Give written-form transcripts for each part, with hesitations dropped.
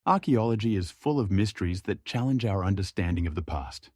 Archaeology is full of mysteries that challenge our understanding of the past.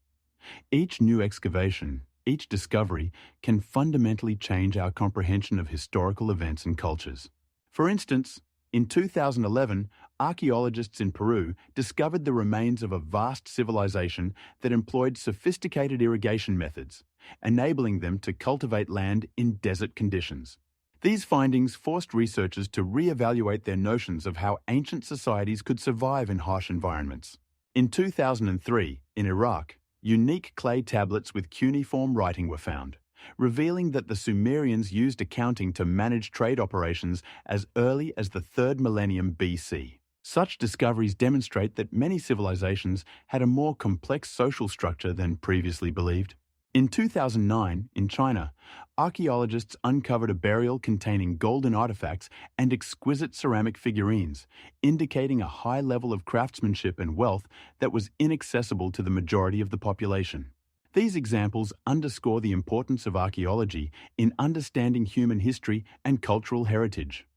Each new excavation, each discovery, can fundamentally change our comprehension of historical events and cultures. For instance, in 2011, archaeologists in Peru discovered the remains of a vast civilization that employed sophisticated irrigation methods, enabling them to cultivate land in desert conditions. These findings forced researchers to re-evaluate their notions of how ancient societies could survive in harsh environments. In 2003, in Iraq, unique clay tablets with cuneiform writing were found, revealing that the Sumerians used accounting to manage trade operations as early as the 3rd millennium BC. Such discoveries demonstrate that many civilizations had a more complex social structure than previously believed. In 2009, in China, archaeologists uncovered a burial containing golden artifacts and exquisite ceramic figurines, indicating a high level of craftsmanship and wealth that was inaccessible to the majority of the population. These examples underscore the importance of archaeology in understanding human history and cultural heritage.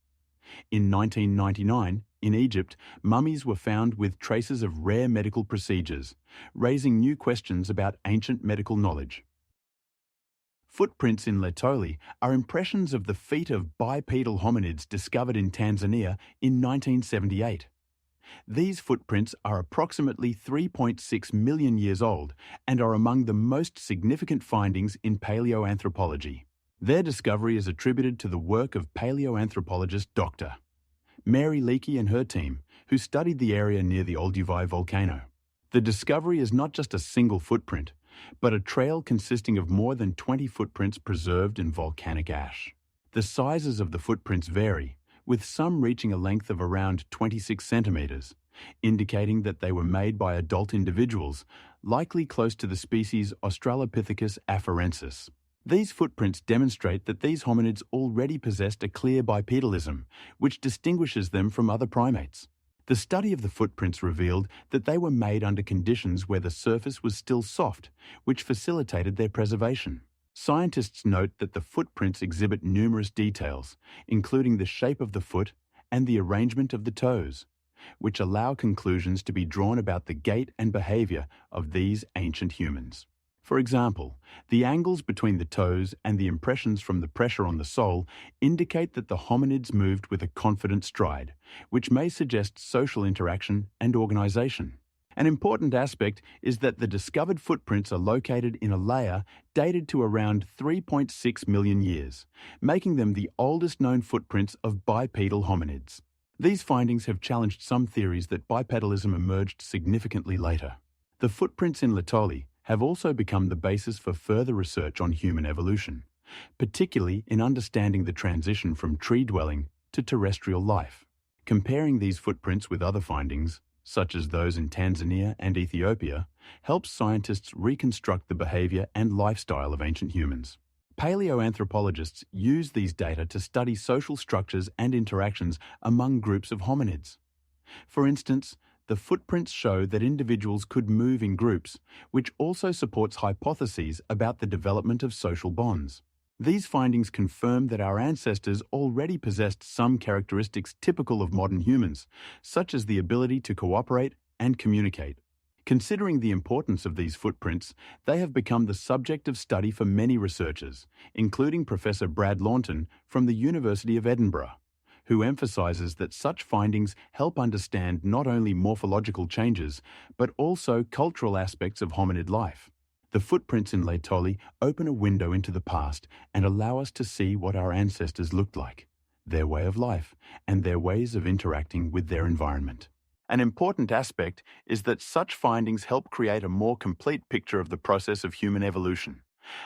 In 1999, in Egypt, mummies were found with traces of rare medical procedures, raising new questions about ancient medical knowledge. Footprints in Laetoli are impressions of the feet of bipedal hominids discovered in Tanzania in 1978. These footprints are approximately 3.6 million years old and are among the most significant findings in paleoanthropology. Their discovery is attributed to the work of paleoanthropologist Dr. Mary Leakey and her team, who studied the area near the Olduvai volcano. The discovery is not just a single footprint, but a trail consisting of more than 20 footprints preserved in volcanic ash. The sizes of the footprints vary, with some reaching a length of around 26 centimeters, indicating that they were made by adult individuals, likely close to the species Australopithecus afarensis. These footprints demonstrate that these hominids already possessed a clear bipedalism, which distinguishes them from other primates. The study of the footprints revealed that they were made under conditions where the surface was still soft, which facilitated their preservation. Scientists note that the footprints exhibit numerous details, including the shape of the foot and the arrangement of the toes, which allow conclusions to be drawn about the gait and behavior of these ancient humans. For example, the angles between the toes and the impressions from the pressure on the sole indicate that the hominids moved with a confident stride, which may suggest social interaction and organization. An important aspect is that the discovered footprints are located in a layer dated to around 3.6 million years, making them the oldest known footprints of bipedal hominids. These findings have challenged some theories that bipedalism emerged significantly later. The footprints in Laetoli have also become the basis for further research on human evolution, particularly in understanding the transition from tree-dwelling to terrestrial life. Comparing these footprints with other findings, such as those in Tanzania and Ethiopia, helps scientists reconstruct the behavior and lifestyle of ancient humans. Paleoanthropologists use these data to study social structures and interactions among groups of hominids. For instance, the footprints show that individuals could move in groups, which also supports hypotheses about the development of social bonds. These findings confirm that our ancestors already possessed some characteristics typical of modern humans, such as the ability to cooperate and communicate. Considering the importance of these footprints, they have become the subject of study for many researchers, including Professor Brad Launton from the University of Edinburgh, who emphasizes that such findings help understand not only morphological changes, but also cultural aspects of hominid life. The footprints in Laetoli open a window into the past and allow us to see what our ancestors looked like, their way of life, and their ways of interacting with their environment. An important aspect is that such findings help create a more complete picture of the process of human evolution,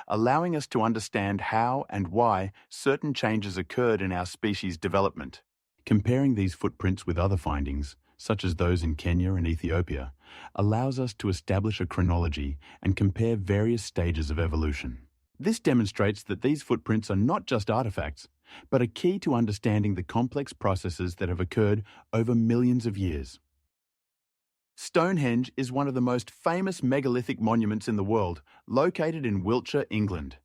allowing us to understand how and why certain changes occurred in our species' development. Comparing these footprints with other findings, such as those in Kenya and Ethiopia, allows us to establish a chronology and compare various stages of evolution. This demonstrates that these footprints are not just artifacts, but a key to understanding the complex processes that have occurred over millions of years. Stonehenge is one of the most famous megalithic monuments in the world, located in Wiltshire, England.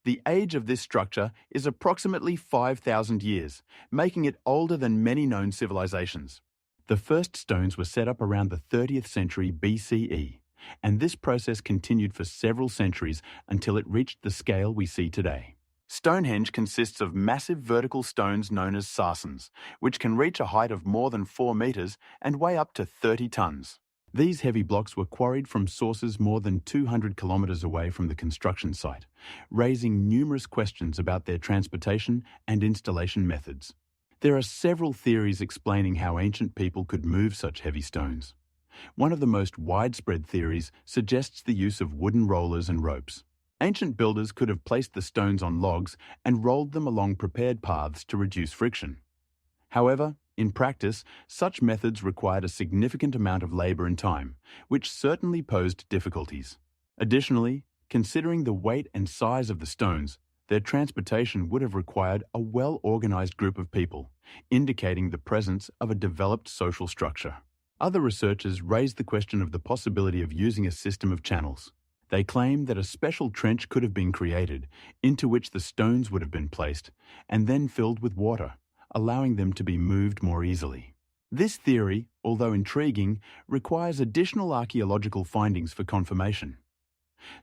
The age of this structure is approximately 5,000 years, making it older than many known civilizations. The first stones were set up around the 30th century BCE, and this process continued for several centuries until it reached the scale we see today. Stonehenge consists of massive vertical stones known as sarsens, which can reach a height of more than 4 metres and weigh up to 30 tonnes. These heavy blocks were quarried from sources more than 200 kilometres away from the construction site, raising numerous questions about their transportation and installation methods. There are several theories explaining how ancient people could move such heavy stones. One of the most widespread theories suggests the use of wooden rollers and ropes. Ancient builders could have placed the stones on logs and rolled them along prepared paths to reduce friction. However, in practice, such methods required a significant amount of labour and time, which certainly posed difficulties. Additionally, considering the weight and size of the stones, their transportation would have required a well-organised group of people, indicating the presence of a developed social structure. Other researchers raised the question of the possibility of using a system of channels. They claim that a special trench could have been created, into which the stones would have been placed, and then filled with water, allowing them to be moved more easily. This theory, although intriguing, requires additional archaeological findings for confirmation.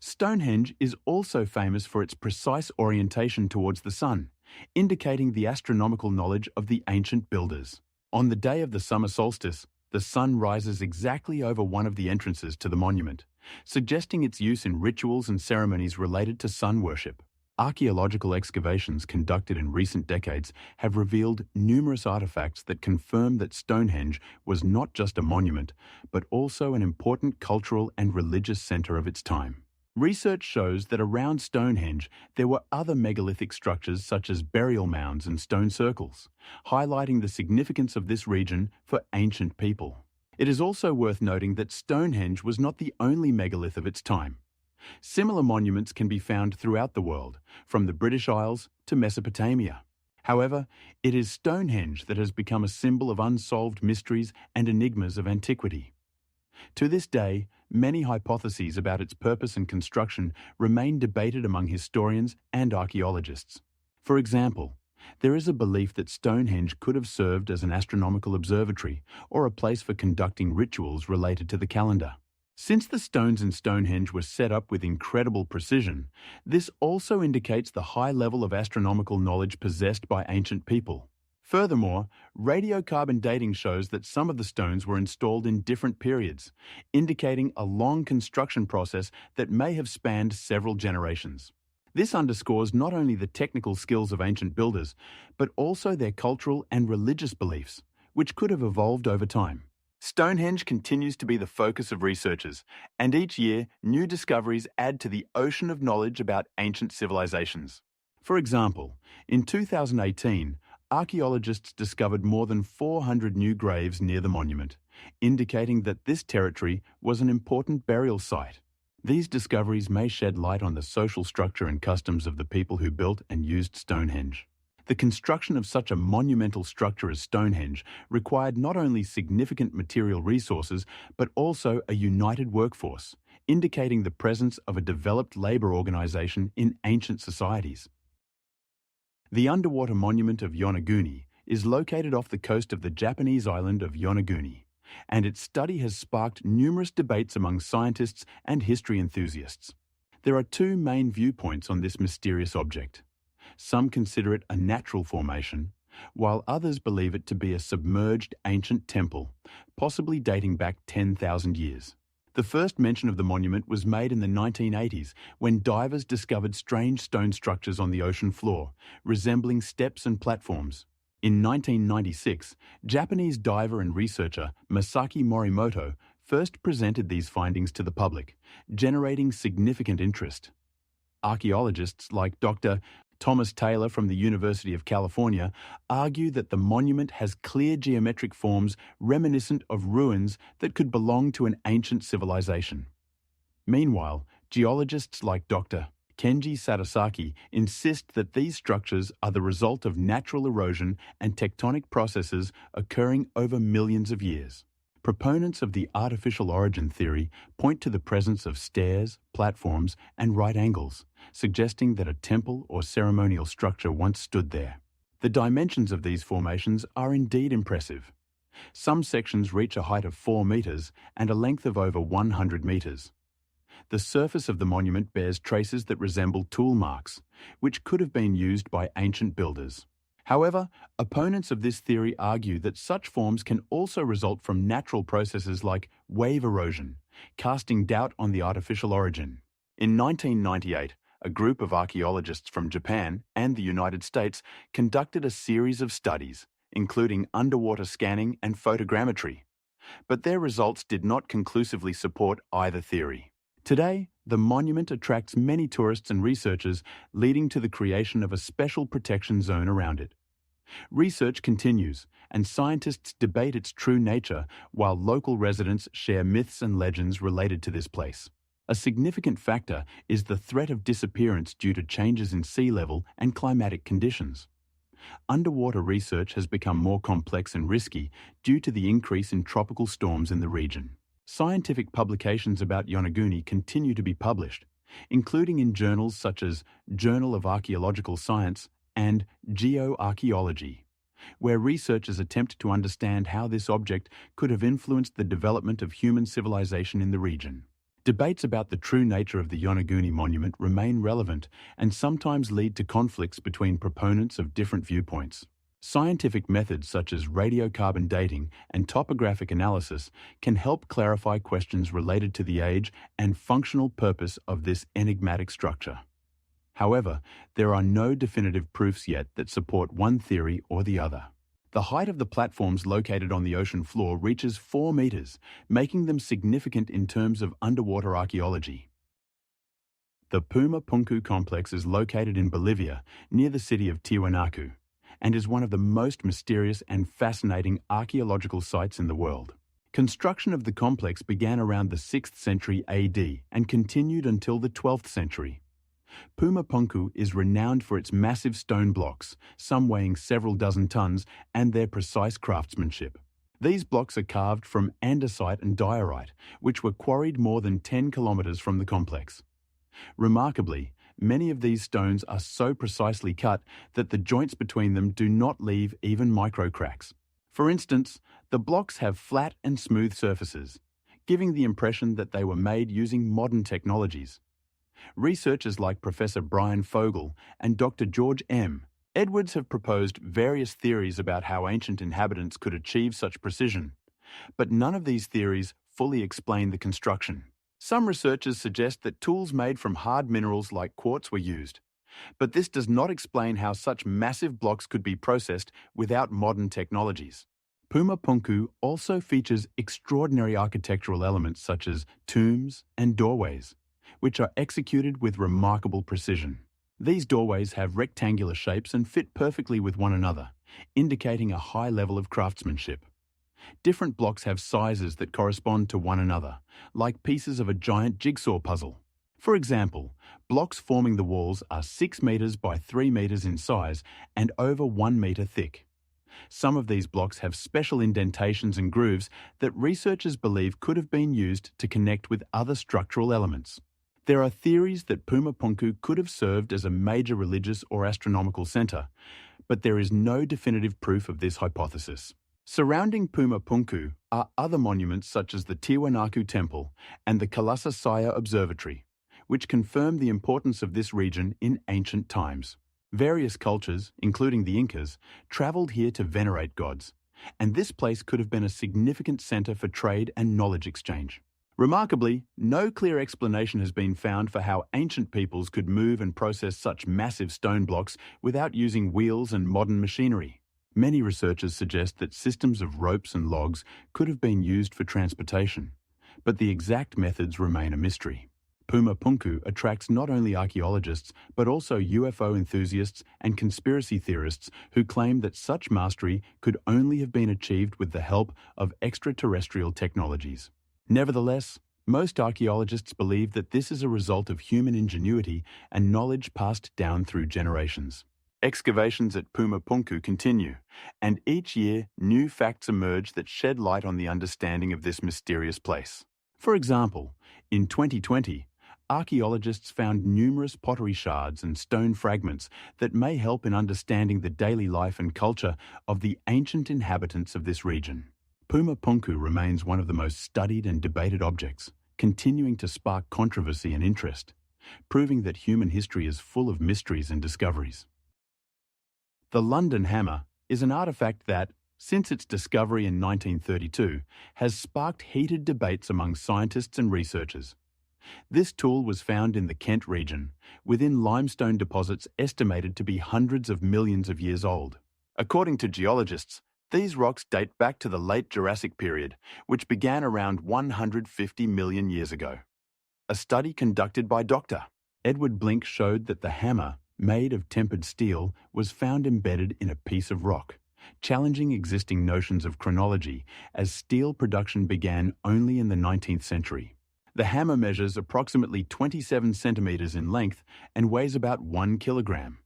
Stonehenge is also famous for its precise orientation towards the sun, indicating the astronomical knowledge of the ancient builders. On the day of the summer solstice, the sun rises exactly over one of the entrances to the monument, suggesting its use in rituals and ceremonies related to sun worship. Archaeological excavations conducted in recent decades have revealed numerous artifacts that confirm that Stonehenge was not just a monument, but also an important cultural and religious centre of its time. Research shows that around Stonehenge there were other megalithic structures such as burial mounds and stone circles, highlighting the significance of this region for ancient people. It is also worth noting that Stonehenge was not the only megalith of its time. Similar monuments can be found throughout the world, from the British Isles to Mesopotamia. However, it is Stonehenge that has become a symbol of unsolved mysteries and enigmas of antiquity. To this day, many hypotheses about its purpose and construction remain debated among historians and archaeologists. For example, there is a belief that Stonehenge could have served as an astronomical observatory or a place for conducting rituals related to the calendar. Since the stones in Stonehenge were set up with incredible precision, this also indicates the high level of astronomical knowledge possessed by ancient people. Furthermore, radiocarbon dating shows that some of the stones were installed in different periods, indicating a long construction process that may have spanned several generations. This underscores not only the technical skills of ancient builders, but also their cultural and religious beliefs, which could have evolved over time. Stonehenge continues to be the focus of researchers, and each year new discoveries add to the ocean of knowledge about ancient civilizations. For example, in 2018, archaeologists discovered more than 400 new graves near the monument, indicating that this territory was an important burial site. These discoveries may shed light on the social structure and customs of the people who built and used Stonehenge. The construction of such a monumental structure as Stonehenge required not only significant material resources, but also a united workforce, indicating the presence of a developed labour organisation in ancient societies. The underwater monument of Yonaguni is located off the coast of the Japanese island of Yonaguni, and its study has sparked numerous debates among scientists and history enthusiasts. There are two main viewpoints on this mysterious object. Some consider it a natural formation, while others believe it to be a submerged ancient temple, possibly dating back 10,000 years. The first mention of the monument was made in the 1980s when divers discovered strange stone structures on the ocean floor, resembling steps and platforms. In 1996, Japanese diver and researcher Masaki Morimoto first presented these findings to the public, generating significant interest. Archaeologists like Dr. Thomas Taylor from the University of California argue that the monument has clear geometric forms reminiscent of ruins that could belong to an ancient civilization. Meanwhile, geologists like Dr. Kenji Sadasaki insist that these structures are the result of natural erosion and tectonic processes occurring over millions of years. Proponents of the artificial origin theory point to the presence of stairs, platforms, and right angles, suggesting that a temple or ceremonial structure once stood there. The dimensions of these formations are indeed impressive. Some sections reach a height of 4 metres and a length of over 100 metres. The surface of the monument bears traces that resemble tool marks, which could have been used by ancient builders. However, opponents of this theory argue that such forms can also result from natural processes like wave erosion, casting doubt on the artificial origin. In 1998, a group of archaeologists from Japan and the United States conducted a series of studies, including underwater scanning and photogrammetry. But their results did not conclusively support either theory. Today, the monument attracts many tourists and researchers, leading to the creation of a special protection zone around it. Research continues, and scientists debate its true nature while local residents share myths and legends related to this place. A significant factor is the threat of disappearance due to changes in sea level and climatic conditions. Underwater research has become more complex and risky due to the increase in tropical storms in the region. Scientific publications about Yonaguni continue to be published, including in journals such as Journal of Archaeological Science and Geoarchaeology, where researchers attempt to understand how this object could have influenced the development of human civilization in the region. Debates about the true nature of the Yonaguni monument remain relevant and sometimes lead to conflicts between proponents of different viewpoints. Scientific methods such as radiocarbon dating and topographic analysis can help clarify questions related to the age and functional purpose of this enigmatic structure. However, there are no definitive proofs yet that support one theory or the other. The height of the platforms located on the ocean floor reaches 4 meters, making them significant in terms of underwater archaeology. The Puma Punku complex is located in Bolivia, near the city of Tiwanaku, and is one of the most mysterious and fascinating archaeological sites in the world. Construction of the complex began around the 6th century AD and continued until the 12th century. Puma Punku is renowned for its massive stone blocks, some weighing several dozen tons, and their precise craftsmanship. These blocks are carved from andesite and diorite, which were quarried more than 10 kilometers from the complex. Remarkably, many of these stones are so precisely cut that the joints between them do not leave even micro cracks. For instance, the blocks have flat and smooth surfaces, giving the impression that they were made using modern technologies. Researchers like Professor Brian Fogel and Dr. George M. Edwards have proposed various theories about how ancient inhabitants could achieve such precision, but none of these theories fully explain the construction. Some researchers suggest that tools made from hard minerals like quartz were used, but this does not explain how such massive blocks could be processed without modern technologies. Puma Punku also features extraordinary architectural elements such as tombs and doorways, which are executed with remarkable precision. These doorways have rectangular shapes and fit perfectly with one another, indicating a high level of craftsmanship. Different blocks have sizes that correspond to one another, like pieces of a giant jigsaw puzzle. For example, blocks forming the walls are 6 meters by 3 meters in size and over 1 meter thick. Some of these blocks have special indentations and grooves that researchers believe could have been used to connect with other structural elements. There are theories that Puma Punku could have served as a major religious or astronomical center, but there is no definitive proof of this hypothesis. Surrounding Puma Punku are other monuments such as the Tiwanaku Temple and the Kalasasaya Observatory, which confirm the importance of this region in ancient times. Various cultures, including the Incas, traveled here to venerate gods, and this place could have been a significant center for trade and knowledge exchange. Remarkably, no clear explanation has been found for how ancient peoples could move and process such massive stone blocks without using wheels and modern machinery. Many researchers suggest that systems of ropes and logs could have been used for transportation, but the exact methods remain a mystery. Puma Punku attracts not only archaeologists, but also UFO enthusiasts and conspiracy theorists who claim that such mastery could only have been achieved with the help of extraterrestrial technologies. Nevertheless, most archaeologists believe that this is a result of human ingenuity and knowledge passed down through generations. Excavations at Puma Punku continue, and each year new facts emerge that shed light on the understanding of this mysterious place. For example, in 2020, archaeologists found numerous pottery shards and stone fragments that may help in understanding the daily life and culture of the ancient inhabitants of this region. Puma Punku remains one of the most studied and debated objects, continuing to spark controversy and interest, proving that human history is full of mysteries and discoveries. The London Hammer is an artifact that, since its discovery in 1932, has sparked heated debates among scientists and researchers. This tool was found in the Kent region, within limestone deposits estimated to be hundreds of millions of years old. According to geologists, these rocks date back to the late Jurassic period, which began around 150 million years ago. A study conducted by Dr. Edward Blink showed that the hammer, made of tempered steel, was found embedded in a piece of rock, challenging existing notions of chronology as steel production began only in the 19th century. The hammer measures approximately 27 centimeters in length and weighs about 1 kilogram.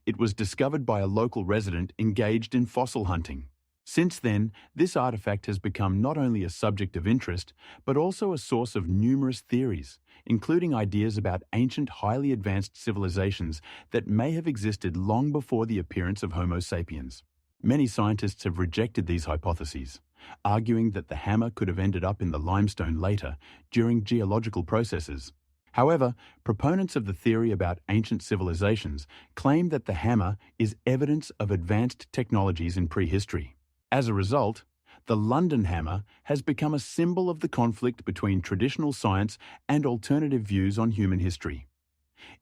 It was discovered by a local resident engaged in fossil hunting. Since then, this artifact has become not only a subject of interest, but also a source of numerous theories, including ideas about ancient, highly advanced civilizations that may have existed long before the appearance of Homo sapiens. Many scientists have rejected these hypotheses, arguing that the hammer could have ended up in the limestone later, during geological processes. However, proponents of the theory about ancient civilizations claim that the hammer is evidence of advanced technologies in prehistory. As a result, the London Hammer has become a symbol of the conflict between traditional science and alternative views on human history.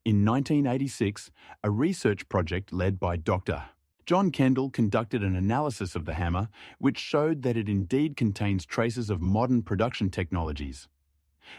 In 1986, a research project led by Dr. John Kendall conducted an analysis of the hammer, which showed that it indeed contains traces of modern production technologies.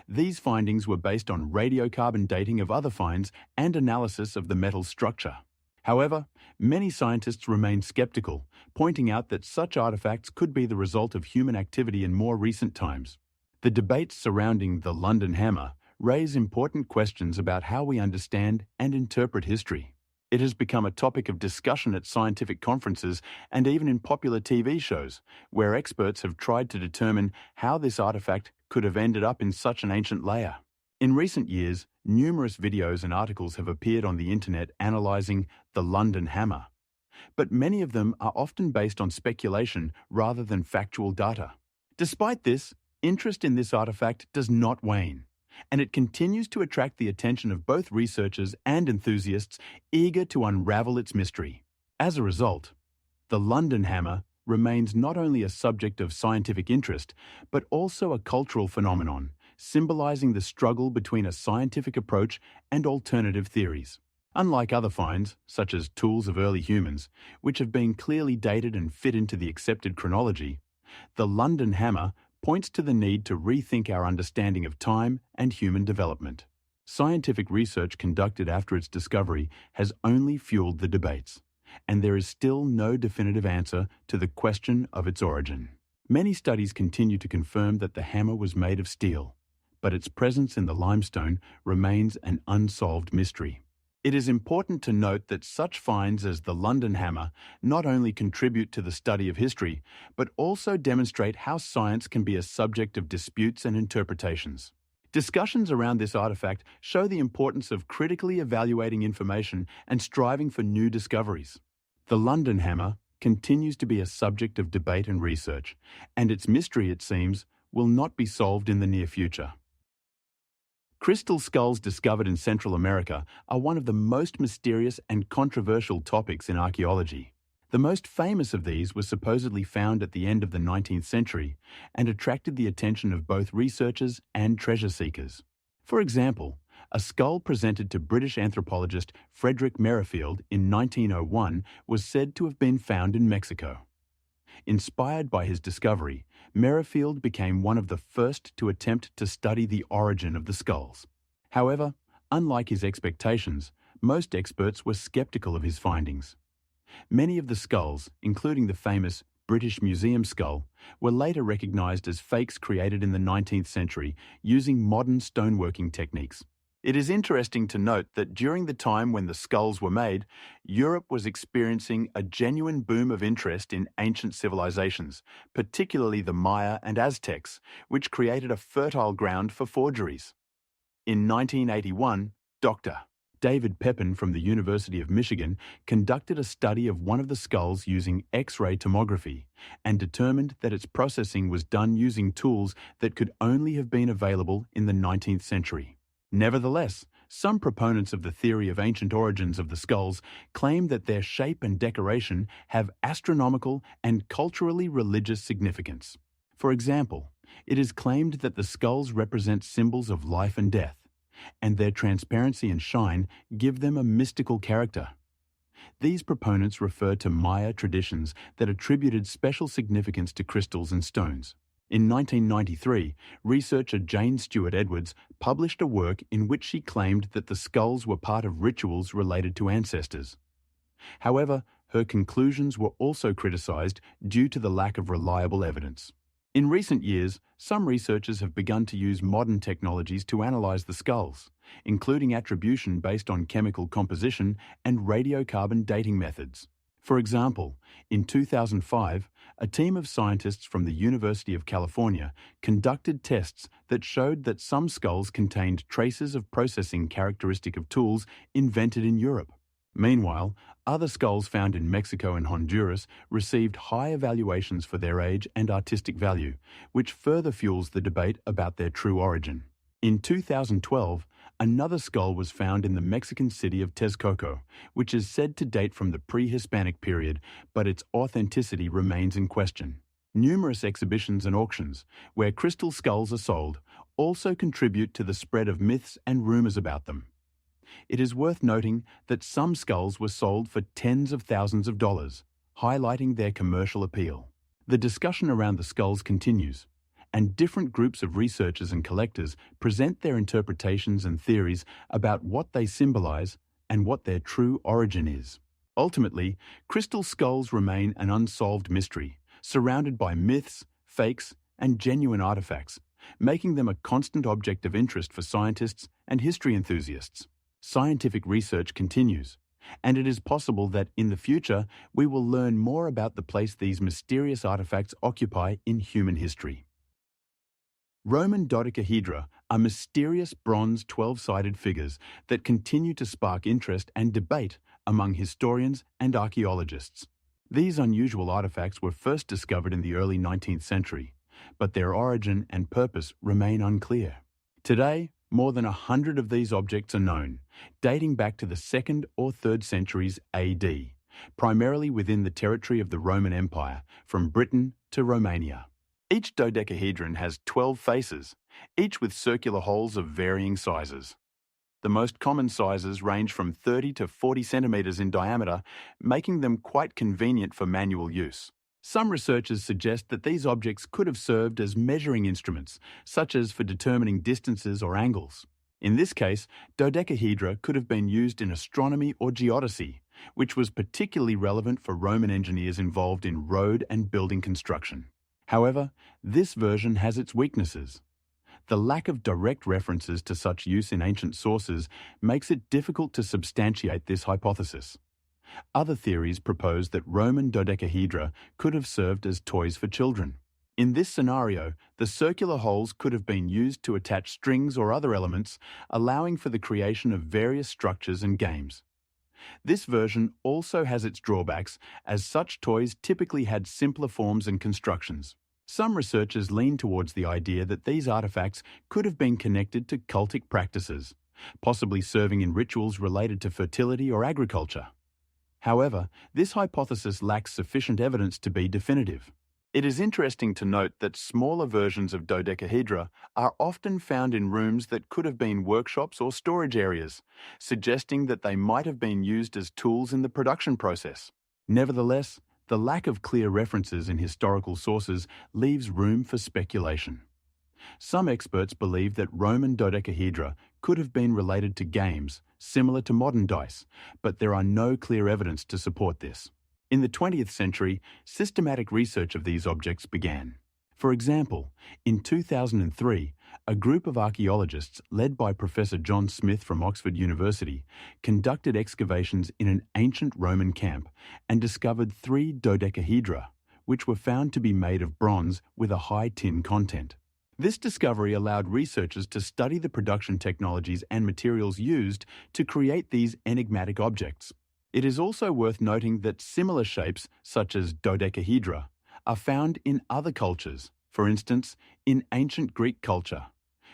These findings were based on radiocarbon dating of other finds and analysis of the metal's structure. However, many scientists remain skeptical, pointing out that such artifacts could be the result of human activity in more recent times. The debates surrounding the London Hammer raise important questions about how we understand and interpret history. It has become a topic of discussion at scientific conferences and even in popular TV shows, where experts have tried to determine how this artifact could have ended up in such an ancient layer. In recent years, numerous videos and articles have appeared on the internet analysing the London Hammer, but many of them are often based on speculation rather than factual data. Despite this, interest in this artifact does not wane, and it continues to attract the attention of both researchers and enthusiasts eager to unravel its mystery. As a result, the London Hammer remains not only a subject of scientific interest, but also a cultural phenomenon, symbolizing the struggle between a scientific approach and alternative theories. Unlike other finds, such as tools of early humans, which have been clearly dated and fit into the accepted chronology, the London Hammer points to the need to rethink our understanding of time and human development. Scientific research conducted after its discovery has only fueled the debates, and there is still no definitive answer to the question of its origin. Many studies continue to confirm that the hammer was made of steel, but its presence in the limestone remains an unsolved mystery. It is important to note that such finds as the London Hammer not only contribute to the study of history, but also demonstrate how science can be a subject of disputes and interpretations. Discussions around this artifact show the importance of critically evaluating information and striving for new discoveries. The London Hammer continues to be a subject of debate and research, and its mystery, it seems, will not be solved in the near future. Crystal skulls discovered in Central America are one of the most mysterious and controversial topics in archaeology. The most famous of these was supposedly found at the end of the 19th century and attracted the attention of both researchers and treasure seekers. For example, a skull presented to British anthropologist Frederick Merrifield in 1901 was said to have been found in Mexico. Inspired by his discovery, Merrifield became one of the first to attempt to study the origin of the skulls. However, unlike his expectations, most experts were skeptical of his findings. Many of the skulls, including the famous British Museum skull, were later recognized as fakes created in the 19th century using modern stoneworking techniques. It is interesting to note that during the time when the skulls were made, Europe was experiencing a genuine boom of interest in ancient civilizations, particularly the Maya and Aztecs, which created a fertile ground for forgeries. In 1981, Dr. David Pepin from the University of Michigan conducted a study of one of the skulls using X-ray tomography and determined that its processing was done using tools that could only have been available in the 19th century. Nevertheless, some proponents of the theory of ancient origins of the skulls claim that their shape and decoration have astronomical and culturally religious significance. For example, it is claimed that the skulls represent symbols of life and death, and their transparency and shine give them a mystical character. These proponents refer to Maya traditions that attributed special significance to crystals and stones. In 1993, researcher Jane Stewart Edwards published a work in which she claimed that the skulls were part of rituals related to ancestors. However, her conclusions were also criticized due to the lack of reliable evidence. In recent years, some researchers have begun to use modern technologies to analyze the skulls, including attribution based on chemical composition and radiocarbon dating methods. For example, in 2005, a team of scientists from the University of California conducted tests that showed that some skulls contained traces of processing characteristic of tools invented in Europe. Meanwhile, other skulls found in Mexico and Honduras received high evaluations for their age and artistic value, which further fuels the debate about their true origin. In 2012, another skull was found in the Mexican city of Texcoco, which is said to date from the pre-Hispanic period, but its authenticity remains in question. Numerous exhibitions and auctions, where crystal skulls are sold, also contribute to the spread of myths and rumors about them. It is worth noting that some skulls were sold for tens of thousands of dollars, highlighting their commercial appeal. The discussion around the skulls continues, and different groups of researchers and collectors present their interpretations and theories about what they symbolize and what their true origin is. Ultimately, crystal skulls remain an unsolved mystery, surrounded by myths, fakes, and genuine artifacts, making them a constant object of interest for scientists and history enthusiasts. Scientific research continues, and it is possible that in the future we will learn more about the place these mysterious artifacts occupy in human history. Roman dodecahedra are mysterious bronze 12-sided figures that continue to spark interest and debate among historians and archaeologists. These unusual artifacts were first discovered in the early 19th century, but their origin and purpose remain unclear. Today, more than 100 of these objects are known, dating back to the 2nd or 3rd centuries AD, primarily within the territory of the Roman Empire, from Britain to Romania. Each dodecahedron has 12 faces, each with circular holes of varying sizes. The most common sizes range from 30 to 40 centimeters in diameter, making them quite convenient for manual use. Some researchers suggest that these objects could have served as measuring instruments, such as for determining distances or angles. In this case, dodecahedra could have been used in astronomy or geodesy, which was particularly relevant for Roman engineers involved in road and building construction. However, this version has its weaknesses. The lack of direct references to such use in ancient sources makes it difficult to substantiate this hypothesis. Other theories propose that Roman dodecahedra could have served as toys for children. In this scenario, the circular holes could have been used to attach strings or other elements, allowing for the creation of various structures and games. This version also has its drawbacks, as such toys typically had simpler forms and constructions. Some researchers lean towards the idea that these artifacts could have been connected to cultic practices, possibly serving in rituals related to fertility or agriculture. However, this hypothesis lacks sufficient evidence to be definitive. It is interesting to note that smaller versions of dodecahedra are often found in rooms that could have been workshops or storage areas, suggesting that they might have been used as tools in the production process. Nevertheless, the lack of clear references in historical sources leaves room for speculation. Some experts believe that Roman dodecahedra could have been related to games, similar to modern dice, but there are no clear evidence to support this. In the 20th century, systematic research of these objects began. For example, in 2003, a group of archaeologists led by Professor John Smith from Oxford University conducted excavations in an ancient Roman camp and discovered 3 dodecahedra, which were found to be made of bronze with a high tin content. This discovery allowed researchers to study the production technologies and materials used to create these enigmatic objects. It is also worth noting that similar shapes, such as dodecahedra, are found in other cultures, for instance, in ancient Greek culture,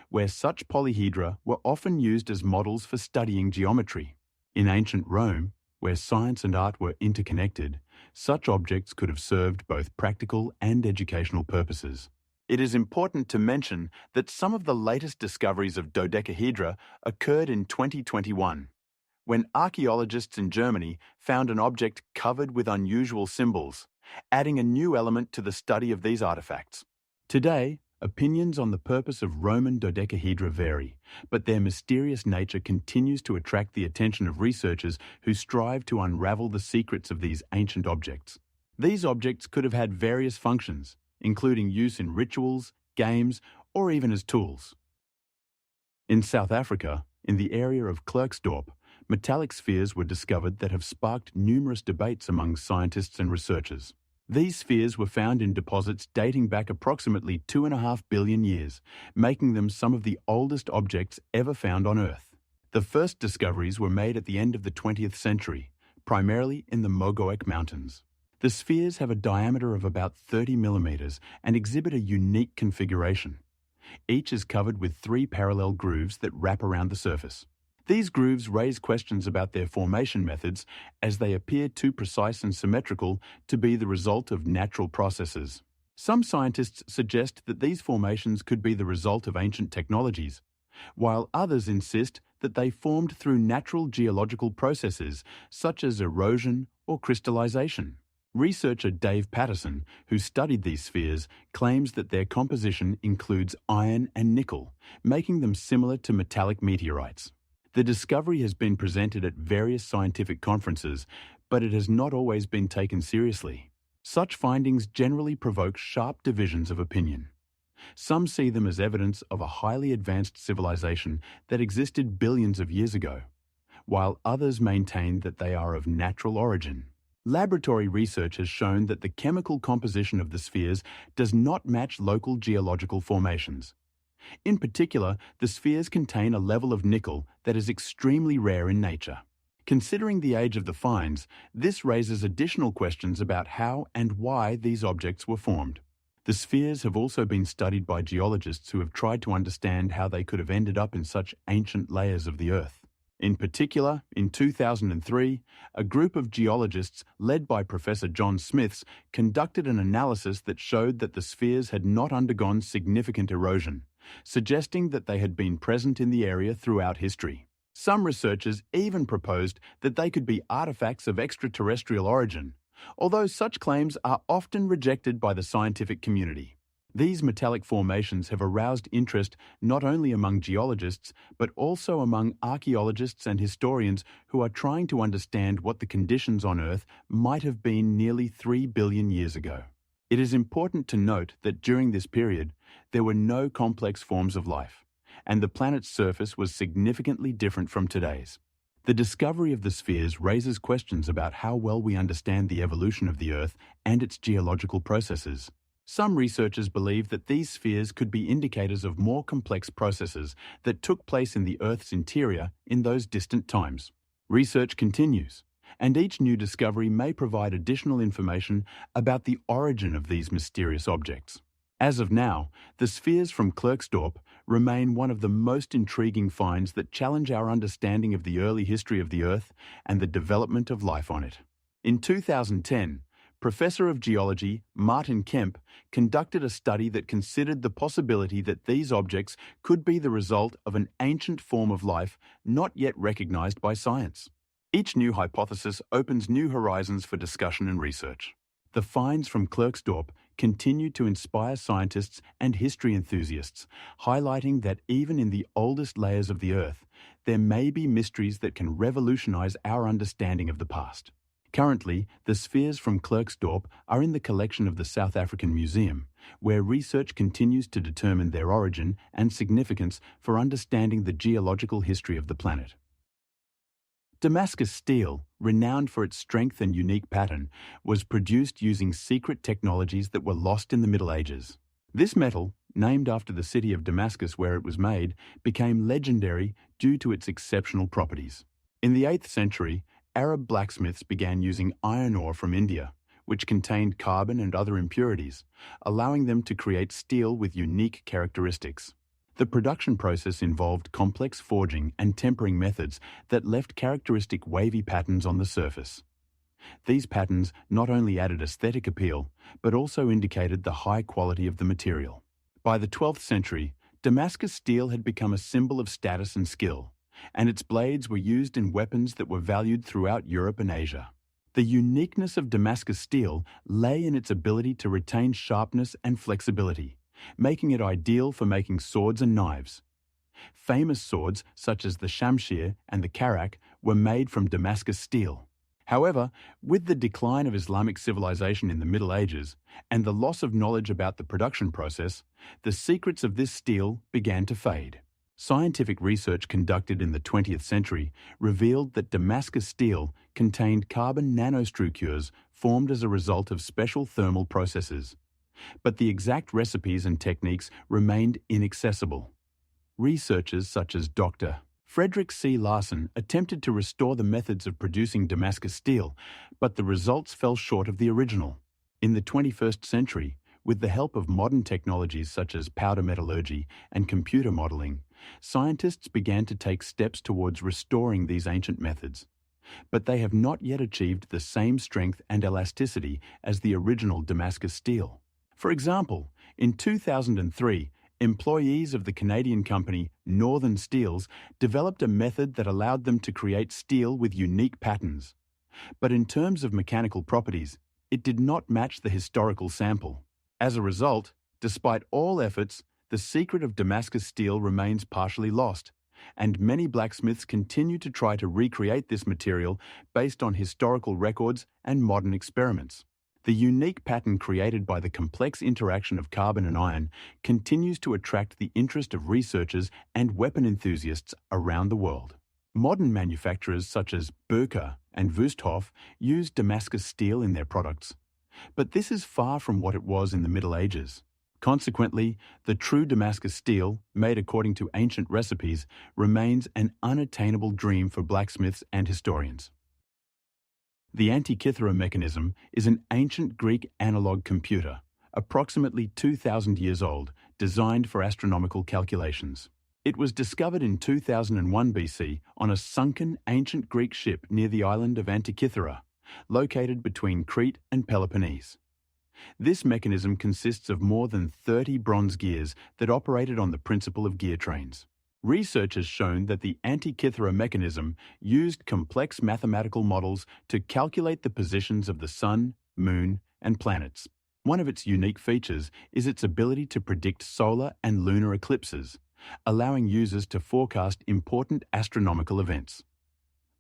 where such polyhedra were often used as models for studying geometry. In ancient Rome, where science and art were interconnected, such objects could have served both practical and educational purposes. It is important to mention that some of the latest discoveries of dodecahedra occurred in 2021, when archaeologists in Germany found an object covered with unusual symbols, adding a new element to the study of these artifacts. Today, opinions on the purpose of Roman dodecahedra vary, but their mysterious nature continues to attract the attention of researchers who strive to unravel the secrets of these ancient objects. These objects could have had various functions, including use in rituals, games, or even as tools. In South Africa, in the area of Klerksdorp, metallic spheres were discovered that have sparked numerous debates among scientists and researchers. These spheres were found in deposits dating back approximately 2.5 billion years, making them some of the oldest objects ever found on Earth. The first discoveries were made at the end of the 20th century, primarily in the Mogoek Mountains. The spheres have a diameter of about 30 millimeters and exhibit a unique configuration. Each is covered with 3 parallel grooves that wrap around the surface. These grooves raise questions about their formation methods, as they appear too precise and symmetrical to be the result of natural processes. Some scientists suggest that these formations could be the result of ancient technologies, while others insist that they formed through natural geological processes such as erosion or crystallization. Researcher Dave Patterson, who studied these spheres, claims that their composition includes iron and nickel, making them similar to metallic meteorites. The discovery has been presented at various scientific conferences, but it has not always been taken seriously. Such findings generally provoke sharp divisions of opinion. Some see them as evidence of a highly advanced civilization that existed billions of years ago, while others maintain that they are of natural origin. Laboratory research has shown that the chemical composition of the spheres does not match local geological formations. In particular, the spheres contain a level of nickel that is extremely rare in nature. Considering the age of the finds, this raises additional questions about how and why these objects were formed. The spheres have also been studied by geologists who have tried to understand how they could have ended up in such ancient layers of the Earth. In particular, in 2003, a group of geologists led by Professor John Smiths conducted an analysis that showed that the spheres had not undergone significant erosion, suggesting that they had been present in the area throughout history. Some researchers even proposed that they could be artifacts of extraterrestrial origin, although such claims are often rejected by the scientific community. These metallic formations have aroused interest not only among geologists, but also among archaeologists and historians who are trying to understand what the conditions on Earth might have been nearly 3 billion years ago. It is important to note that during this period, there were no complex forms of life, and the planet's surface was significantly different from today's. The discovery of the spheres raises questions about how well we understand the evolution of the Earth and its geological processes. Some researchers believe that these spheres could be indicators of more complex processes that took place in the Earth's interior in those distant times. Research continues, and each new discovery may provide additional information about the origin of these mysterious objects. As of now, the spheres from Klerksdorp remain one of the most intriguing finds that challenge our understanding of the early history of the Earth and the development of life on it. In 2010, Professor of Geology Martin Kemp conducted a study that considered the possibility that these objects could be the result of an ancient form of life not yet recognized by science. Each new hypothesis opens new horizons for discussion and research. The finds from Klerksdorp continue to inspire scientists and history enthusiasts, highlighting that even in the oldest layers of the Earth, there may be mysteries that can revolutionize our understanding of the past. Currently, the spheres from Klerksdorp are in the collection of the South African Museum, where research continues to determine their origin and significance for understanding the geological history of the planet. Damascus steel, renowned for its strength and unique pattern, was produced using secret technologies that were lost in the Middle Ages. This metal, named after the city of Damascus where it was made, became legendary due to its exceptional properties. In the 8th century, Arab blacksmiths began using iron ore from India, which contained carbon and other impurities, allowing them to create steel with unique characteristics. The production process involved complex forging and tempering methods that left characteristic wavy patterns on the surface. These patterns not only added aesthetic appeal, but also indicated the high quality of the material. By the 12th century, Damascus steel had become a symbol of status and skill, and its blades were used in weapons that were valued throughout Europe and Asia. The uniqueness of Damascus steel lay in its ability to retain sharpness and flexibility, making it ideal for making swords and knives. Famous swords such as the Shamshir and the Karak were made from Damascus steel. However, with the decline of Islamic civilization in the Middle Ages and the loss of knowledge about the production process, the secrets of this steel began to fade. Scientific research conducted in the 20th century revealed that Damascus steel contained carbon nanostructures formed as a result of special thermal processes. But the exact recipes and techniques remained inaccessible. Researchers such as Dr. Frederick C. Larson attempted to restore the methods of producing Damascus steel, but the results fell short of the original. In the 21st century, with the help of modern technologies such as powder metallurgy and computer modeling, scientists began to take steps towards restoring these ancient methods. But they have not yet achieved the same strength and elasticity as the original Damascus steel. For example, in 2003, employees of the Canadian company Northern Steels developed a method that allowed them to create steel with unique patterns. But in terms of mechanical properties, it did not match the historical sample. As a result, despite all efforts, the secret of Damascus steel remains partially lost, and many blacksmiths continue to try to recreate this material based on historical records and modern experiments. The unique pattern created by the complex interaction of carbon and iron continues to attract the interest of researchers and weapon enthusiasts around the world. Modern manufacturers such as Burka and Wüsthof use Damascus steel in their products, but this is far from what it was in the Middle Ages. Consequently, the true Damascus steel, made according to ancient recipes, remains an unattainable dream for blacksmiths and historians. The Antikythera mechanism is an ancient Greek analog computer, approximately 2,000 years old, designed for astronomical calculations. It was discovered in 2001 BC on a sunken ancient Greek ship near the island of Antikythera, located between Crete and Peloponnese. This mechanism consists of more than 30 bronze gears that operated on the principle of gear trains. Research has shown that the Antikythera mechanism used complex mathematical models to calculate the positions of the Sun, Moon, and planets. One of its unique features is its ability to predict solar and lunar eclipses, allowing users to forecast important astronomical events.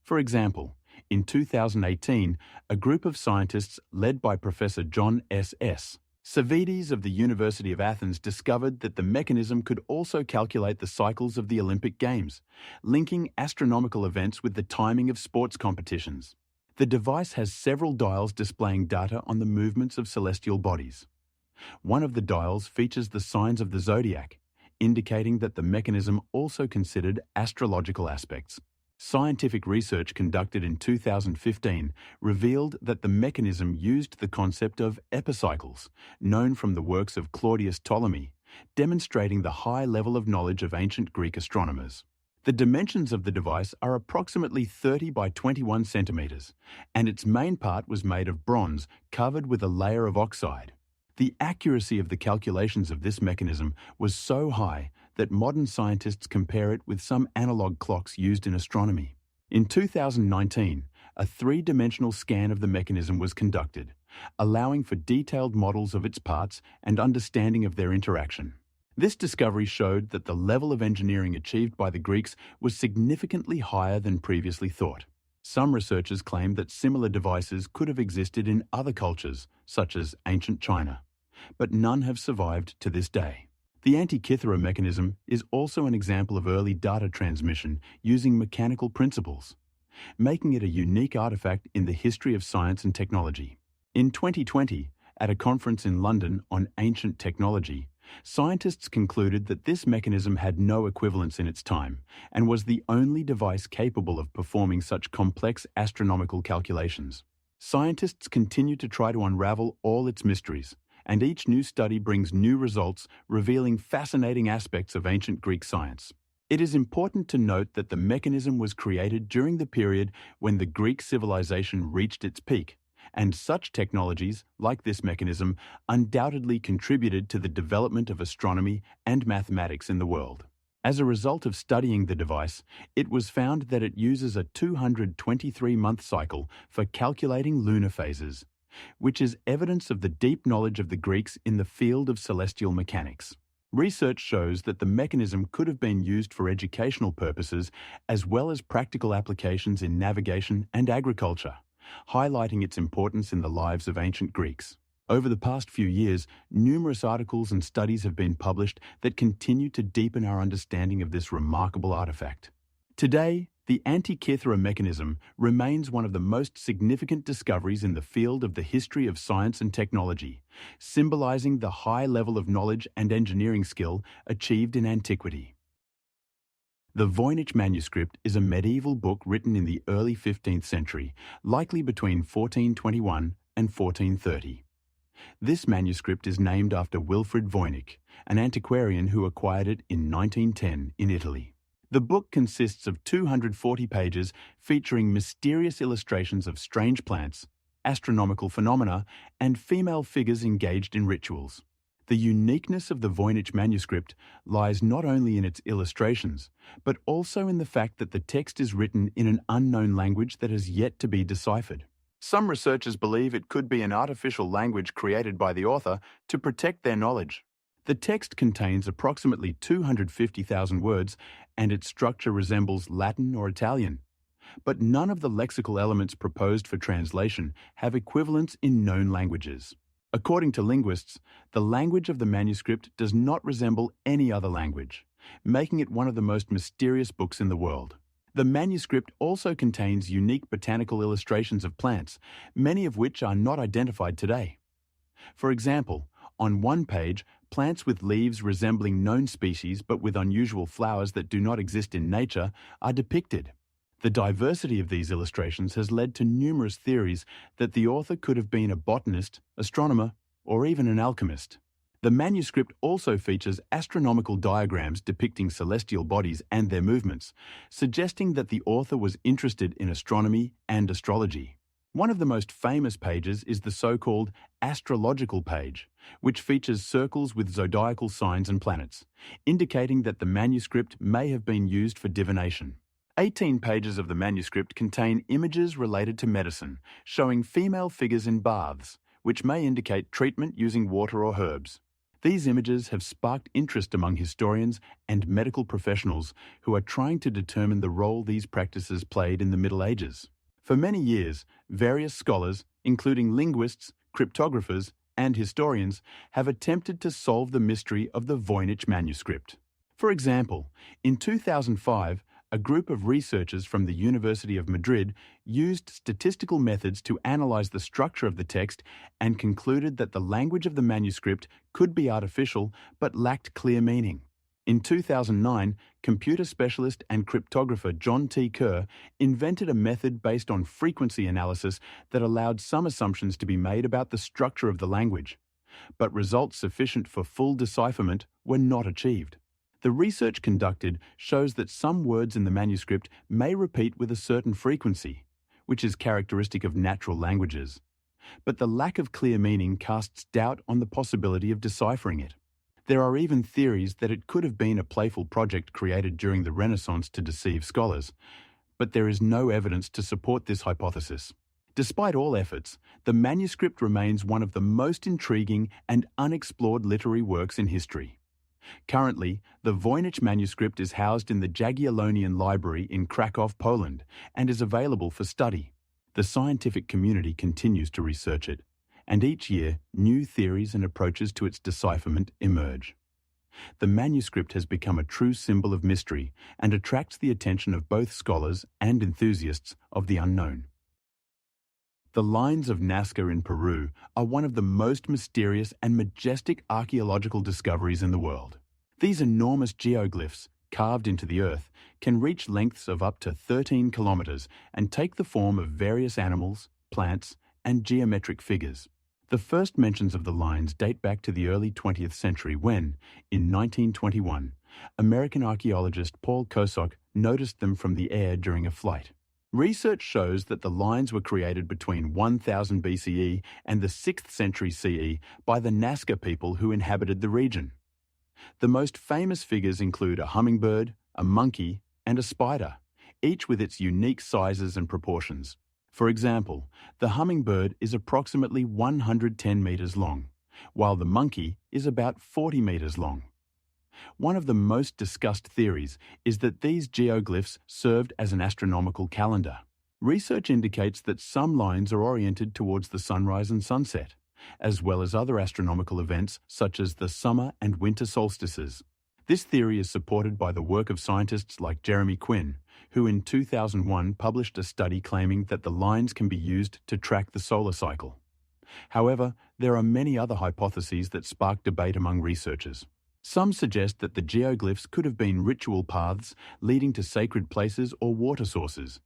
For example, in 2018, a group of scientists led by Professor John S.S. Savides of the University of Athens discovered that the mechanism could also calculate the cycles of the Olympic Games, linking astronomical events with the timing of sports competitions. The device has several dials displaying data on the movements of celestial bodies. One of the dials features the signs of the zodiac, indicating that the mechanism also considered astrological aspects. Scientific research conducted in 2015 revealed that the mechanism used the concept of epicycles, known from the works of Claudius Ptolemy, demonstrating the high level of knowledge of ancient Greek astronomers. The dimensions of the device are approximately 30 by 21 centimeters, and its main part was made of bronze covered with a layer of oxide. The accuracy of the calculations of this mechanism was so high that modern scientists compare it with some analog clocks used in astronomy. In 2019, a three-dimensional scan of the mechanism was conducted, allowing for detailed models of its parts and understanding of their interaction. This discovery showed that the level of engineering achieved by the Greeks was significantly higher than previously thought. Some researchers claim that similar devices could have existed in other cultures, such as ancient China, but none have survived to this day. The Antikythera mechanism is also an example of early data transmission using mechanical principles, making it a unique artifact in the history of science and technology. In 2020, at a conference in London on ancient technology, Scientists concluded that this mechanism had no equivalence in its time and was the only device capable of performing such complex astronomical calculations. Scientists continue to try to unravel all its mysteries, and each new study brings new results revealing fascinating aspects of ancient Greek science. It is important to note that the mechanism was created during the period when the Greek civilization reached its peak, and such technologies, like this mechanism, undoubtedly contributed to the development of astronomy and mathematics in the world. As a result of studying the device, it was found that it uses a 223-month cycle for calculating lunar phases, which is evidence of the deep knowledge of the Greeks in the field of celestial mechanics. Research shows that the mechanism could have been used for educational purposes as well as practical applications in navigation and agriculture, highlighting its importance in the lives of ancient Greeks. Over the past few years, numerous articles and studies have been published that continue to deepen our understanding of this remarkable artifact. Today, the Antikythera mechanism remains one of the most significant discoveries in the field of the history of science and technology, symbolizing the high level of knowledge and engineering skill achieved in antiquity. The Voynich manuscript is a medieval book written in the early 15th century, likely between 1421 and 1430. This manuscript is named after Wilfrid Voynich, an antiquarian who acquired it in 1910 in Italy. The book consists of 240 pages featuring mysterious illustrations of strange plants, astronomical phenomena, and female figures engaged in rituals. The uniqueness of the Voynich manuscript lies not only in its illustrations, but also in the fact that the text is written in an unknown language that has yet to be deciphered. Some researchers believe it could be an artificial language created by the author to protect their knowledge. The text contains approximately 250,000 words, and its structure resembles Latin or Italian. But none of the lexical elements proposed for translation have equivalents in known languages. According to linguists, the language of the manuscript does not resemble any other language, making it one of the most mysterious books in the world. The manuscript also contains unique botanical illustrations of plants, many of which are not identified today. For example, on one page, plants with leaves resembling known species but with unusual flowers that do not exist in nature are depicted. The diversity of these illustrations has led to numerous theories that the author could have been a botanist, astronomer, or even an alchemist. The manuscript also features astronomical diagrams depicting celestial bodies and their movements, suggesting that the author was interested in astronomy and astrology. One of the most famous pages is the so-called astrological page, which features circles with zodiacal signs and planets, indicating that the manuscript may have been used for divination. 18 pages of the manuscript contain images related to medicine, showing female figures in baths, which may indicate treatment using water or herbs. These images have sparked interest among historians and medical professionals who are trying to determine the role these practices played in the Middle Ages. For many years, various scholars, including linguists, cryptographers, and historians, have attempted to solve the mystery of the Voynich manuscript. For example, in 2005, a group of researchers from the University of Madrid used statistical methods to analyze the structure of the text and concluded that the language of the manuscript could be artificial but lacked clear meaning. In 2009, computer specialist and cryptographer John T. Kerr invented a method based on frequency analysis that allowed some assumptions to be made about the structure of the language, but results sufficient for full decipherment were not achieved. The research conducted shows that some words in the manuscript may repeat with a certain frequency, which is characteristic of natural languages, but the lack of clear meaning casts doubt on the possibility of deciphering it. There are even theories that it could have been a playful project created during the Renaissance to deceive scholars, but there is no evidence to support this hypothesis. Despite all efforts, the manuscript remains one of the most intriguing and unexplored literary works in history. Currently, the Voynich manuscript is housed in the Jagiellonian Library in Krakow, Poland, and is available for study. The scientific community continues to research it, and each year new theories and approaches to its decipherment emerge. The manuscript has become a true symbol of mystery and attracts the attention of both scholars and enthusiasts of the unknown. The lines of Nazca in Peru are one of the most mysterious and majestic archaeological discoveries in the world. These enormous geoglyphs, carved into the earth, can reach lengths of up to 13 kilometers and take the form of various animals, plants, and geometric figures. The first mentions of the lines date back to the early 20th century when, in 1921, American archaeologist Paul Kosok noticed them from the air during a flight. Research shows that the lines were created between 1000 BCE and the 6th century CE by the Nazca people who inhabited the region. The most famous figures include a hummingbird, a monkey, and a spider, each with its unique sizes and proportions. For example, the hummingbird is approximately 110 meters long, while the monkey is about 40 meters long. One of the most discussed theories is that these geoglyphs served as an astronomical calendar. Research indicates that some lines are oriented towards the sunrise and sunset, as well as other astronomical events such as the summer and winter solstices. This theory is supported by the work of scientists like Jeremy Quinn, who in 2001 published a study claiming that the lines can be used to track the solar cycle. However, there are many other hypotheses that spark debate among researchers. Some suggest that the geoglyphs could have been ritual paths leading to sacred places or water sources,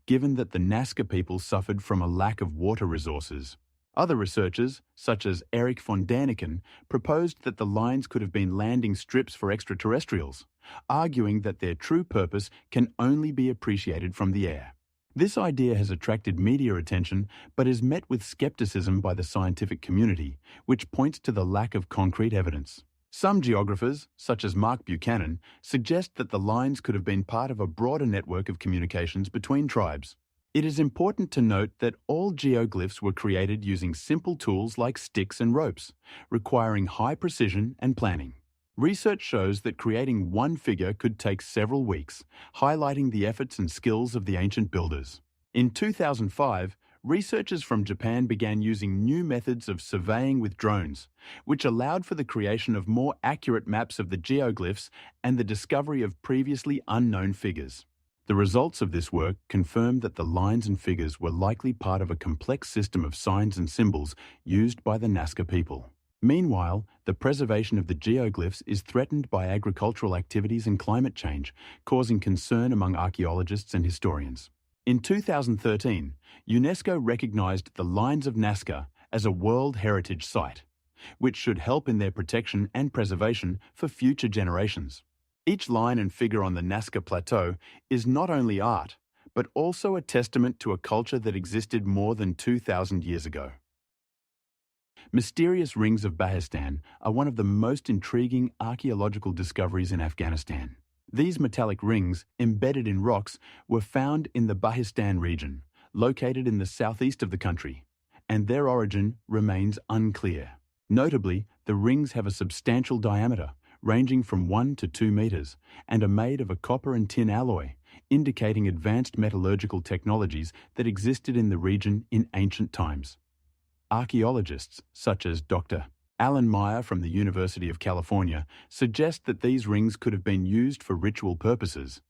given that the Nazca people suffered from a lack of water resources. Other researchers, such as Eric von Däniken, proposed that the lines could have been landing strips for extraterrestrials, arguing that their true purpose can only be appreciated from the air. This idea has attracted media attention but is met with skepticism by the scientific community, which points to the lack of concrete evidence. Some geographers, such as Mark Buchanan, suggest that the lines could have been part of a broader network of communications between tribes. It is important to note that all geoglyphs were created using simple tools like sticks and ropes, requiring high precision and planning. Research shows that creating one figure could take several weeks, highlighting the efforts and skills of the ancient builders. In 2005, researchers from Japan began using new methods of surveying with drones, which allowed for the creation of more accurate maps of the geoglyphs and the discovery of previously unknown figures. The results of this work confirmed that the lines and figures were likely part of a complex system of signs and symbols used by the Nazca people. Meanwhile, the preservation of the geoglyphs is threatened by agricultural activities and climate change, causing concern among archaeologists and historians. In 2013, UNESCO recognized the Lines of Nazca as a World Heritage Site, which should help in their protection and preservation for future generations. Each line and figure on the Nazca Plateau is not only art, but also a testament to a culture that existed more than 2,000 years ago. Mysterious rings of Bahistan are one of the most intriguing archaeological discoveries in Afghanistan. These metallic rings, embedded in rocks, were found in the Bahistan region, located in the southeast of the country, and their origin remains unclear. Notably, the rings have a substantial diameter, ranging from 1 to 2 meters, and are made of a copper and tin alloy, indicating advanced metallurgical technologies that existed in the region in ancient times. Archaeologists, such as Dr. Alan Meyer from the University of California, suggest that these rings could have been used for ritual purposes,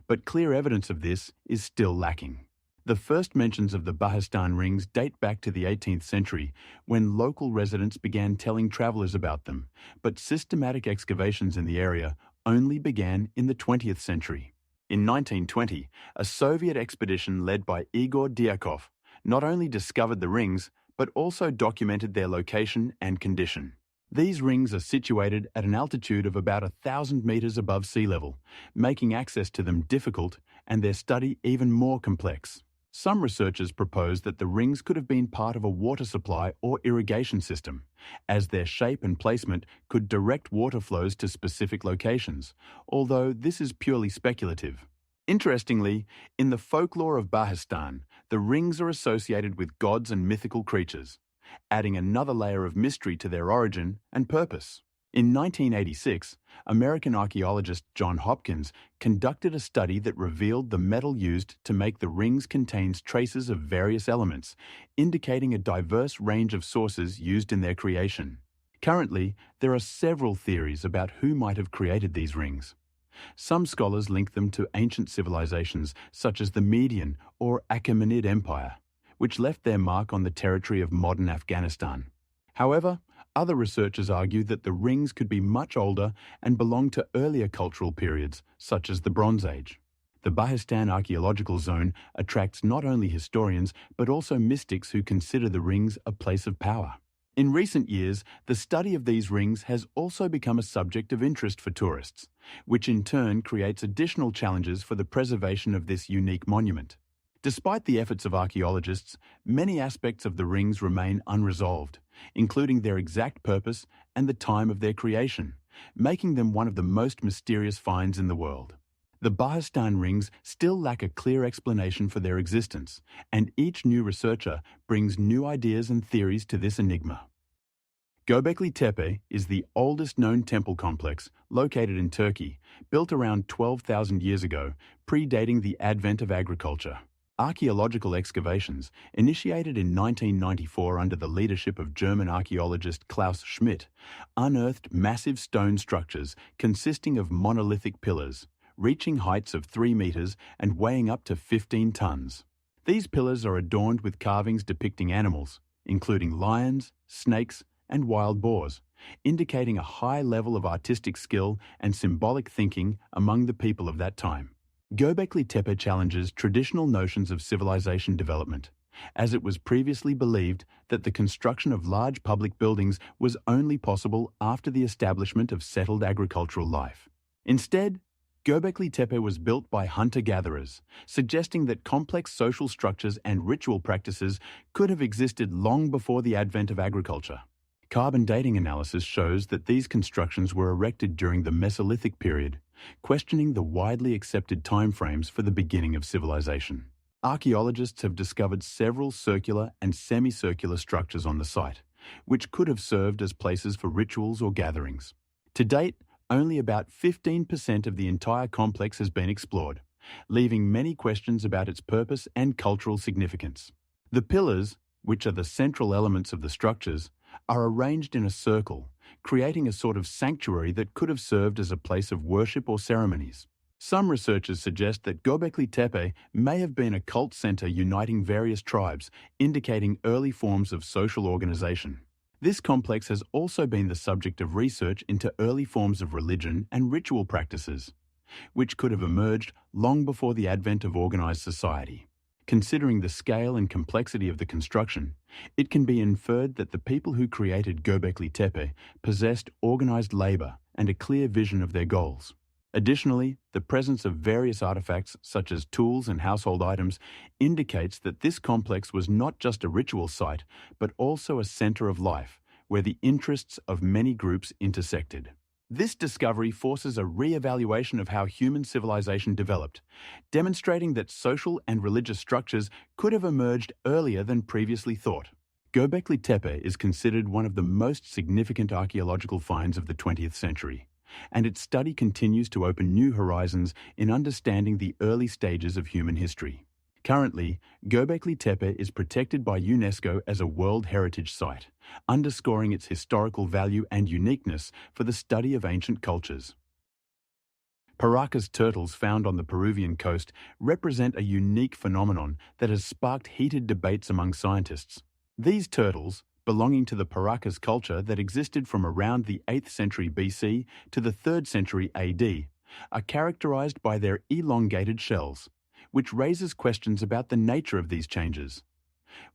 but clear evidence of this is still lacking. The first mentions of the Bahistan rings date back to the 18th century, when local residents began telling travelers about them, but systematic excavations in the area only began in the 20th century. In 1920, a Soviet expedition led by Igor Diakov not only discovered the rings, but also documented their location and condition. These rings are situated at an altitude of about 1,000 meters above sea level, making access to them difficult and their study even more complex. Some researchers propose that the rings could have been part of a water supply or irrigation system, as their shape and placement could direct water flows to specific locations, although this is purely speculative. Interestingly, in the folklore of Bahistan, the rings are associated with gods and mythical creatures, adding another layer of mystery to their origin and purpose. In 1986, American archaeologist John Hopkins conducted a study that revealed the metal used to make the rings contains traces of various elements, indicating a diverse range of sources used in their creation. Currently, there are several theories about who might have created these rings. Some scholars link them to ancient civilizations such as the Median or Achaemenid Empire, which left their mark on the territory of modern Afghanistan. However, other researchers argue that the rings could be much older and belong to earlier cultural periods, such as the Bronze Age. The Bahistan archaeological zone attracts not only historians but also mystics who consider the rings a place of power. In recent years, the study of these rings has also become a subject of interest for tourists, which in turn creates additional challenges for the preservation of this unique monument. Despite the efforts of archaeologists, many aspects of the rings remain unresolved, including their exact purpose and the time of their creation, making them one of the most mysterious finds in the world. The Bahistan rings still lack a clear explanation for their existence, and each new researcher brings new ideas and theories to this enigma. Göbekli Tepe is the oldest known temple complex located in Turkey, built around 12,000 years ago, predating the advent of agriculture. Archaeological excavations, initiated in 1994 under the leadership of German archaeologist Klaus Schmidt, unearthed massive stone structures consisting of monolithic pillars, reaching heights of 3 meters and weighing up to 15 tons. These pillars are adorned with carvings depicting animals, including lions, snakes, and wild boars, indicating a high level of artistic skill and symbolic thinking among the people of that time. Göbekli Tepe challenges traditional notions of civilization development, as it was previously believed that the construction of large public buildings was only possible after the establishment of settled agricultural life. Instead, Göbekli Tepe was built by hunter-gatherers, suggesting that complex social structures and ritual practices could have existed long before the advent of agriculture. Carbon dating analysis shows that these constructions were erected during the Mesolithic period, questioning the widely accepted timeframes for the beginning of civilization. Archaeologists have discovered several circular and semicircular structures on the site, which could have served as places for rituals or gatherings. To date, only about 15% of the entire complex has been explored, leaving many questions about its purpose and cultural significance. The pillars, which are the central elements of the structures, are arranged in a circle, creating a sort of sanctuary that could have served as a place of worship or ceremonies. Some researchers suggest that Göbekli Tepe may have been a cult center uniting various tribes, indicating early forms of social organization. This complex has also been the subject of research into early forms of religion and ritual practices, which could have emerged long before the advent of organized society. Considering the scale and complexity of the construction, it can be inferred that the people who created Göbekli Tepe possessed organized labor and a clear vision of their goals. Additionally, the presence of various artifacts such as tools and household items indicates that this complex was not just a ritual site, but also a center of life, where the interests of many groups intersected. This discovery forces a re-evaluation of how human civilization developed, demonstrating that social and religious structures could have emerged earlier than previously thought. Göbekli Tepe is considered one of the most significant archaeological finds of the 20th century, and its study continues to open new horizons in understanding the early stages of human history. Currently, Göbekli Tepe is protected by UNESCO as a World Heritage Site, underscoring its historical value and uniqueness for the study of ancient cultures. Paracas turtles found on the Peruvian coast represent a unique phenomenon that has sparked heated debates among scientists. These turtles, belonging to the Paracas culture that existed from around the 8th century BC to the 3rd century AD, are characterized by their elongated shells, which raises questions about the nature of these changes.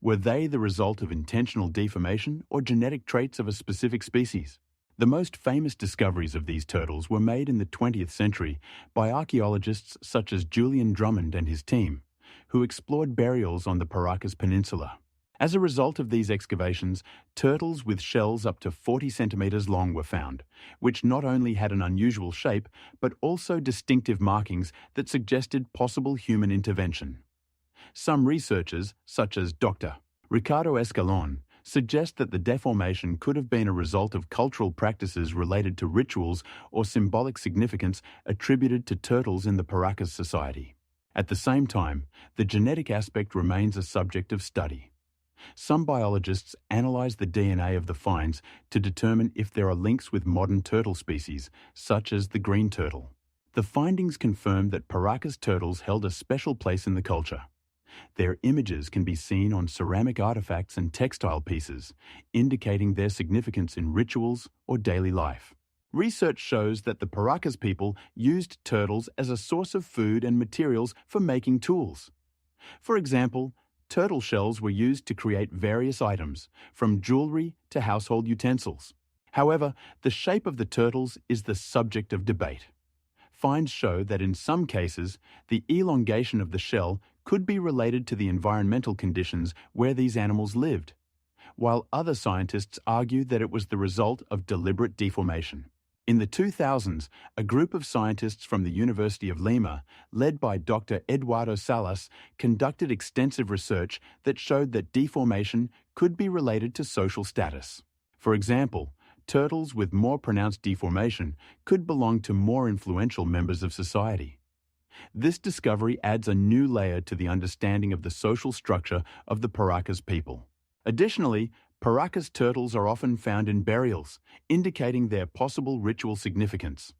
Were they the result of intentional deformation or genetic traits of a specific species? The most famous discoveries of these turtles were made in the 20th century by archaeologists such as Julian Drummond and his team, who explored burials on the Paracas Peninsula. As a result of these excavations, turtles with shells up to 40 centimeters long were found, which not only had an unusual shape, but also distinctive markings that suggested possible human intervention. Some researchers, such as Dr. Ricardo Escalon, suggest that the deformation could have been a result of cultural practices related to rituals or symbolic significance attributed to turtles in the Paracas society. At the same time, the genetic aspect remains a subject of study. Some biologists analyze the DNA of the finds to determine if there are links with modern turtle species, such as the green turtle. The findings confirm that Paracas turtles held a special place in the culture. Their images can be seen on ceramic artifacts and textile pieces, indicating their significance in rituals or daily life. Research shows that the Paracas people used turtles as a source of food and materials for making tools. For example, turtle shells were used to create various items, from jewelry to household utensils. However, the shape of the turtles is the subject of debate. Finds show that in some cases, the elongation of the shell could be related to the environmental conditions where these animals lived, while other scientists argue that it was the result of deliberate deformation. In the 2000s, a group of scientists from the University of Lima, led by Dr. Eduardo Salas, conducted extensive research that showed that deformation could be related to social status. For example, turtles with more pronounced deformation could belong to more influential members of society. This discovery adds a new layer to the understanding of the social structure of the Paracas people. Additionally, Paracas turtles are often found in burials, indicating their possible ritual significance.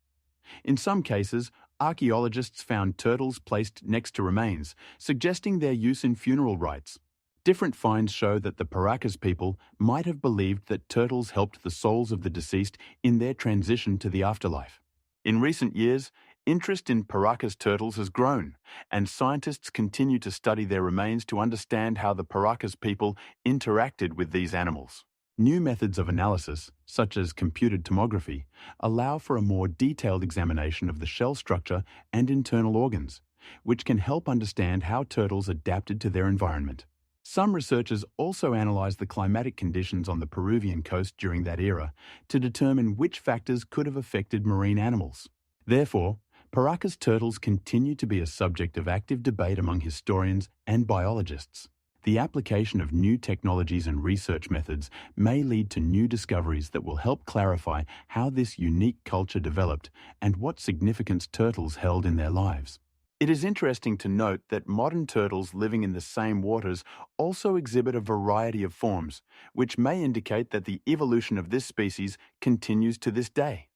In some cases, archaeologists found turtles placed next to remains, suggesting their use in funeral rites. Different finds show that the Paracas people might have believed that turtles helped the souls of the deceased in their transition to the afterlife. In recent years, interest in Paracas turtles has grown, and scientists continue to study their remains to understand how the Paracas people interacted with these animals. New methods of analysis, such as computed tomography, allow for a more detailed examination of the shell structure and internal organs, which can help understand how turtles adapted to their environment. Some researchers also analyze the climatic conditions on the Peruvian coast during that era to determine which factors could have affected marine animals. Therefore, Paracas turtles continue to be a subject of active debate among historians and biologists. The application of new technologies and research methods may lead to new discoveries that will help clarify how this unique culture developed and what significance turtles held in their lives. It is interesting to note that modern turtles living in the same waters also exhibit a variety of forms, which may indicate that the evolution of this species continues to this day.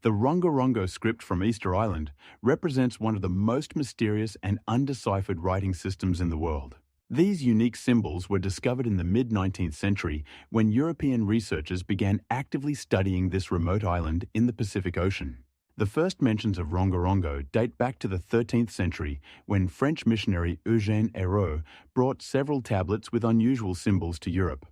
The Rongorongo script from Easter Island represents one of the most mysterious and undeciphered writing systems in the world. These unique symbols were discovered in the mid-19th century when European researchers began actively studying this remote island in the Pacific Ocean. The first mentions of Rongorongo date back to the 13th century when French missionary Eugène Hérault brought several tablets with unusual symbols to Europe.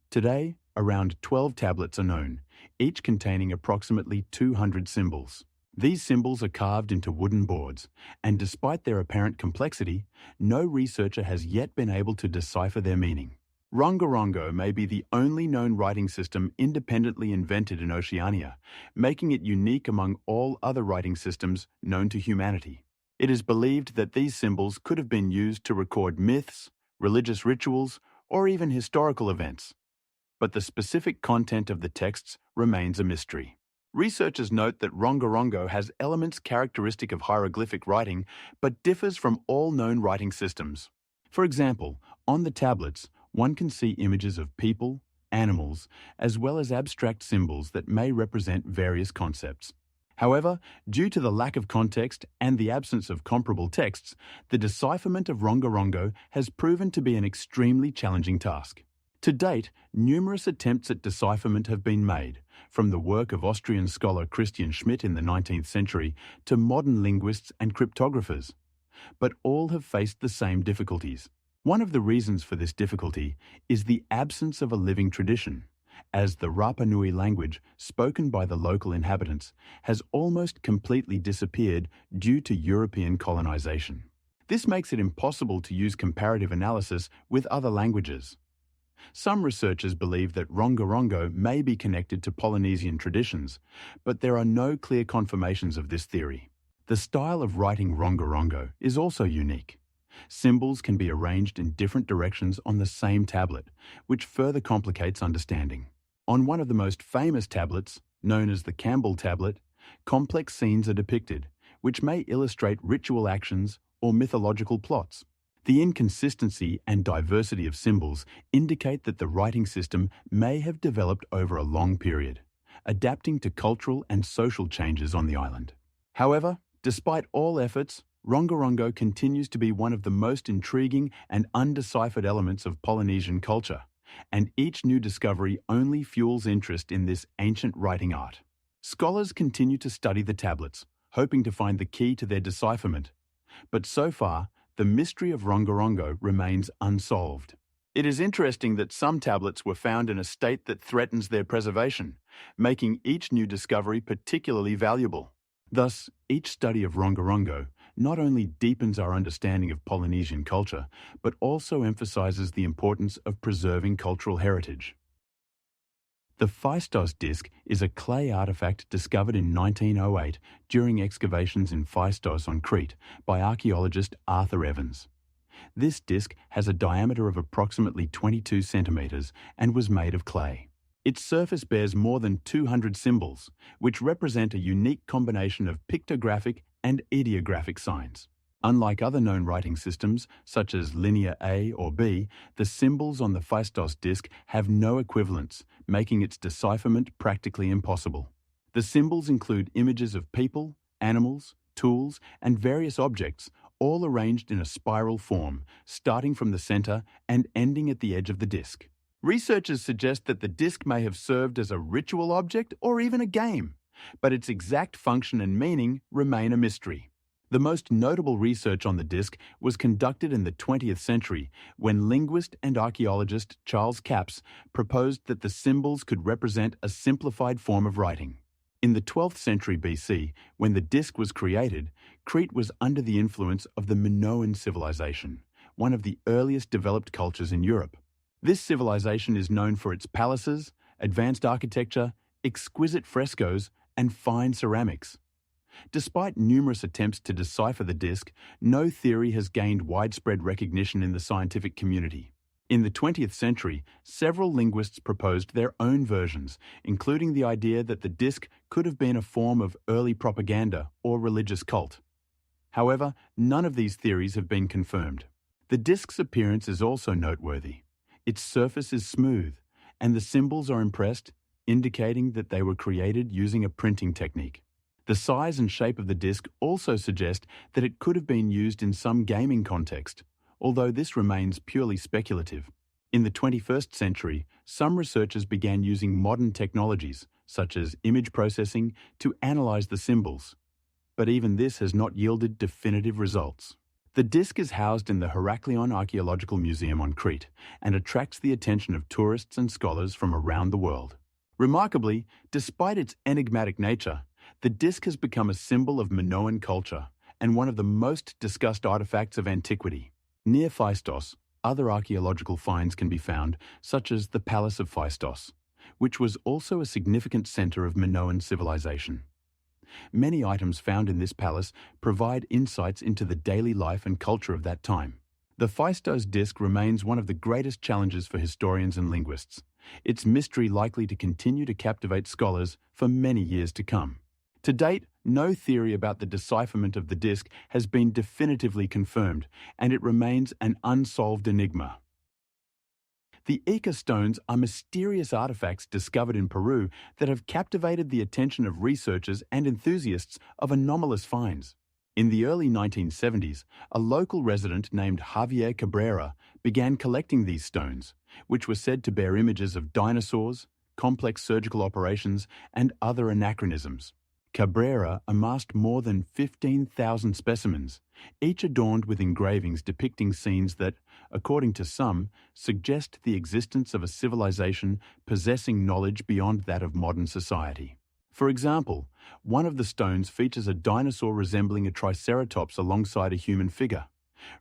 Today, around 12 tablets are known, each containing approximately 200 symbols. These symbols are carved into wooden boards, and despite their apparent complexity, no researcher has yet been able to decipher their meaning. Rongorongo may be the only known writing system independently invented in Oceania, making it unique among all other writing systems known to humanity. It is believed that these symbols could have been used to record myths, religious rituals, or even historical events. But the specific content of the texts remains a mystery. Researchers note that Rongorongo has elements characteristic of hieroglyphic writing, but differs from all known writing systems. For example, on the tablets, one can see images of people, animals, as well as abstract symbols that may represent various concepts. However, due to the lack of context and the absence of comparable texts, the decipherment of Rongorongo has proven to be an extremely challenging task. To date, numerous attempts at decipherment have been made, from the work of Austrian scholar Christian Schmidt in the 19th century to modern linguists and cryptographers. But all have faced the same difficulties. One of the reasons for this difficulty is the absence of a living tradition, as the Rapa Nui language spoken by the local inhabitants has almost completely disappeared due to European colonization. This makes it impossible to use comparative analysis with other languages. Some researchers believe that Rongorongo may be connected to Polynesian traditions, but there are no clear confirmations of this theory. The style of writing Rongorongo is also unique. Symbols can be arranged in different directions on the same tablet, which further complicates understanding. On one of the most famous tablets, known as the Campbell tablet, complex scenes are depicted, which may illustrate ritual actions or mythological plots. The inconsistency and diversity of symbols indicate that the writing system may have developed over a long period, adapting to cultural and social changes on the island. However, despite all efforts, Rongorongo continues to be one of the most intriguing and undeciphered elements of Polynesian culture, and each new discovery only fuels interest in this ancient writing art. Scholars continue to study the tablets, hoping to find the key to their decipherment. But so far, the mystery of Rongorongo remains unsolved. It is interesting that some tablets were found in a state that threatens their preservation, making each new discovery particularly valuable. Thus, each study of Rongorongo not only deepens our understanding of Polynesian culture, but also emphasizes the importance of preserving cultural heritage. The Phaistos disc is a clay artifact discovered in 1908 during excavations in Phaistos on Crete by archaeologist Arthur Evans. This disc has a diameter of approximately 22 centimeters and was made of clay. Its surface bears more than 200 symbols, which represent a unique combination of pictographic and ideographic signs. Unlike other known writing systems, such as Linear A or B, the symbols on the Phaistos disc have no equivalents, making its decipherment practically impossible. The symbols include images of people, animals, tools, and various objects, all arranged in a spiral form, starting from the center and ending at the edge of the disc. Researchers suggest that the disc may have served as a ritual object or even a game, but its exact function and meaning remain a mystery. The most notable research on the disc was conducted in the 20th century when linguist and archaeologist Charles Capps proposed that the symbols could represent a simplified form of writing. In the 12th century BC, when the disc was created, Crete was under the influence of the Minoan civilization, one of the earliest developed cultures in Europe. This civilization is known for its palaces, advanced architecture, exquisite frescoes, and fine ceramics. Despite numerous attempts to decipher the disc, no theory has gained widespread recognition in the scientific community. In the 20th century, several linguists proposed their own versions, including the idea that the disc could have been a form of early propaganda or religious cult. However, none of these theories have been confirmed. The disc's appearance is also noteworthy. Its surface is smooth, and the symbols are impressed, indicating that they were created using a printing technique. The size and shape of the disc also suggest that it could have been used in some gaming context, although this remains purely speculative. In the 21st century, some researchers began using modern technologies, such as image processing, to analyze the symbols. But even this has not yielded definitive results. The disc is housed in the Heraklion Archaeological Museum on Crete and attracts the attention of tourists and scholars from around the world. Remarkably, despite its enigmatic nature, the disc has become a symbol of Minoan culture and one of the most discussed artifacts of antiquity. Near Phaistos, other archaeological finds can be found, such as the Palace of Phaistos, which was also a significant center of Minoan civilization. Many items found in this palace provide insights into the daily life and culture of that time. The Phaistos disc remains one of the greatest challenges for historians and linguists, its mystery likely to continue to captivate scholars for many years to come. To date, no theory about the decipherment of the disc has been definitively confirmed, and it remains an unsolved enigma. The Ica stones are mysterious artifacts discovered in Peru that have captivated the attention of researchers and enthusiasts of anomalous finds. In the early 1970s, a local resident named Javier Cabrera began collecting these stones, which were said to bear images of dinosaurs, complex surgical operations, and other anachronisms. Cabrera amassed more than 15,000 specimens, each adorned with engravings depicting scenes that, according to some, suggest the existence of a civilization possessing knowledge beyond that of modern society. For example, one of the stones features a dinosaur resembling a triceratops alongside a human figure,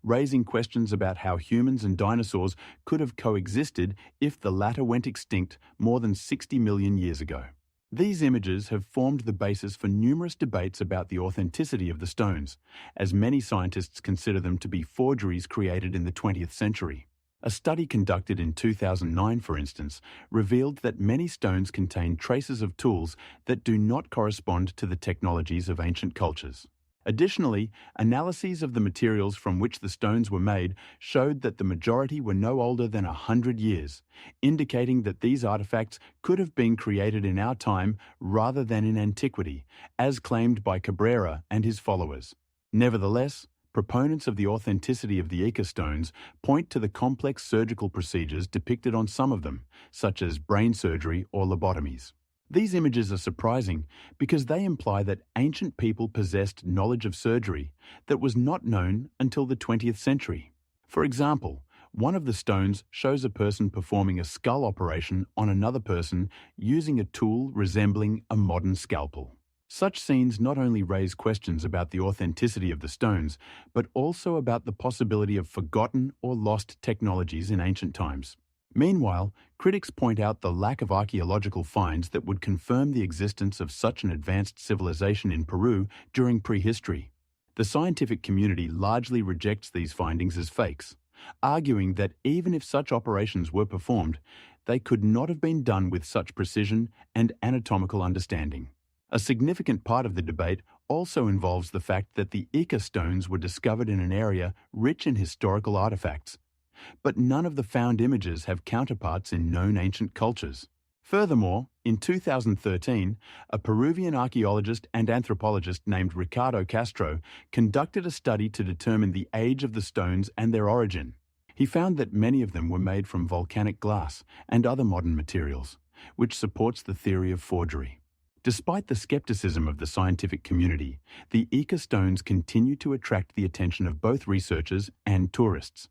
raising questions about how humans and dinosaurs could have coexisted if the latter went extinct more than 60 million years ago. These images have formed the basis for numerous debates about the authenticity of the stones, as many scientists consider them to be forgeries created in the 20th century. A study conducted in 2009, for instance, revealed that many stones contain traces of tools that do not correspond to the technologies of ancient cultures. Additionally, analyses of the materials from which the stones were made showed that the majority were no older than 100 years, indicating that these artifacts could have been created in our time rather than in antiquity, as claimed by Cabrera and his followers. Nevertheless, proponents of the authenticity of the Ica stones point to the complex surgical procedures depicted on some of them, such as brain surgery or lobotomies. These images are surprising because they imply that ancient people possessed knowledge of surgery that was not known until the 20th century. For example, one of the stones shows a person performing a skull operation on another person using a tool resembling a modern scalpel. Such scenes not only raise questions about the authenticity of the stones, but also about the possibility of forgotten or lost technologies in ancient times. Meanwhile, critics point out the lack of archaeological finds that would confirm the existence of such an advanced civilization in Peru during prehistory. The scientific community largely rejects these findings as fakes, arguing that even if such operations were performed, they could not have been done with such precision and anatomical understanding. A significant part of the debate also involves the fact that the Ica stones were discovered in an area rich in historical artifacts, but none of the found images have counterparts in known ancient cultures. Furthermore, in 2013, a Peruvian archaeologist and anthropologist named Ricardo Castro conducted a study to determine the age of the stones and their origin. He found that many of them were made from volcanic glass and other modern materials, which supports the theory of forgery. Despite the skepticism of the scientific community, the Ica stones continue to attract the attention of both researchers and tourists.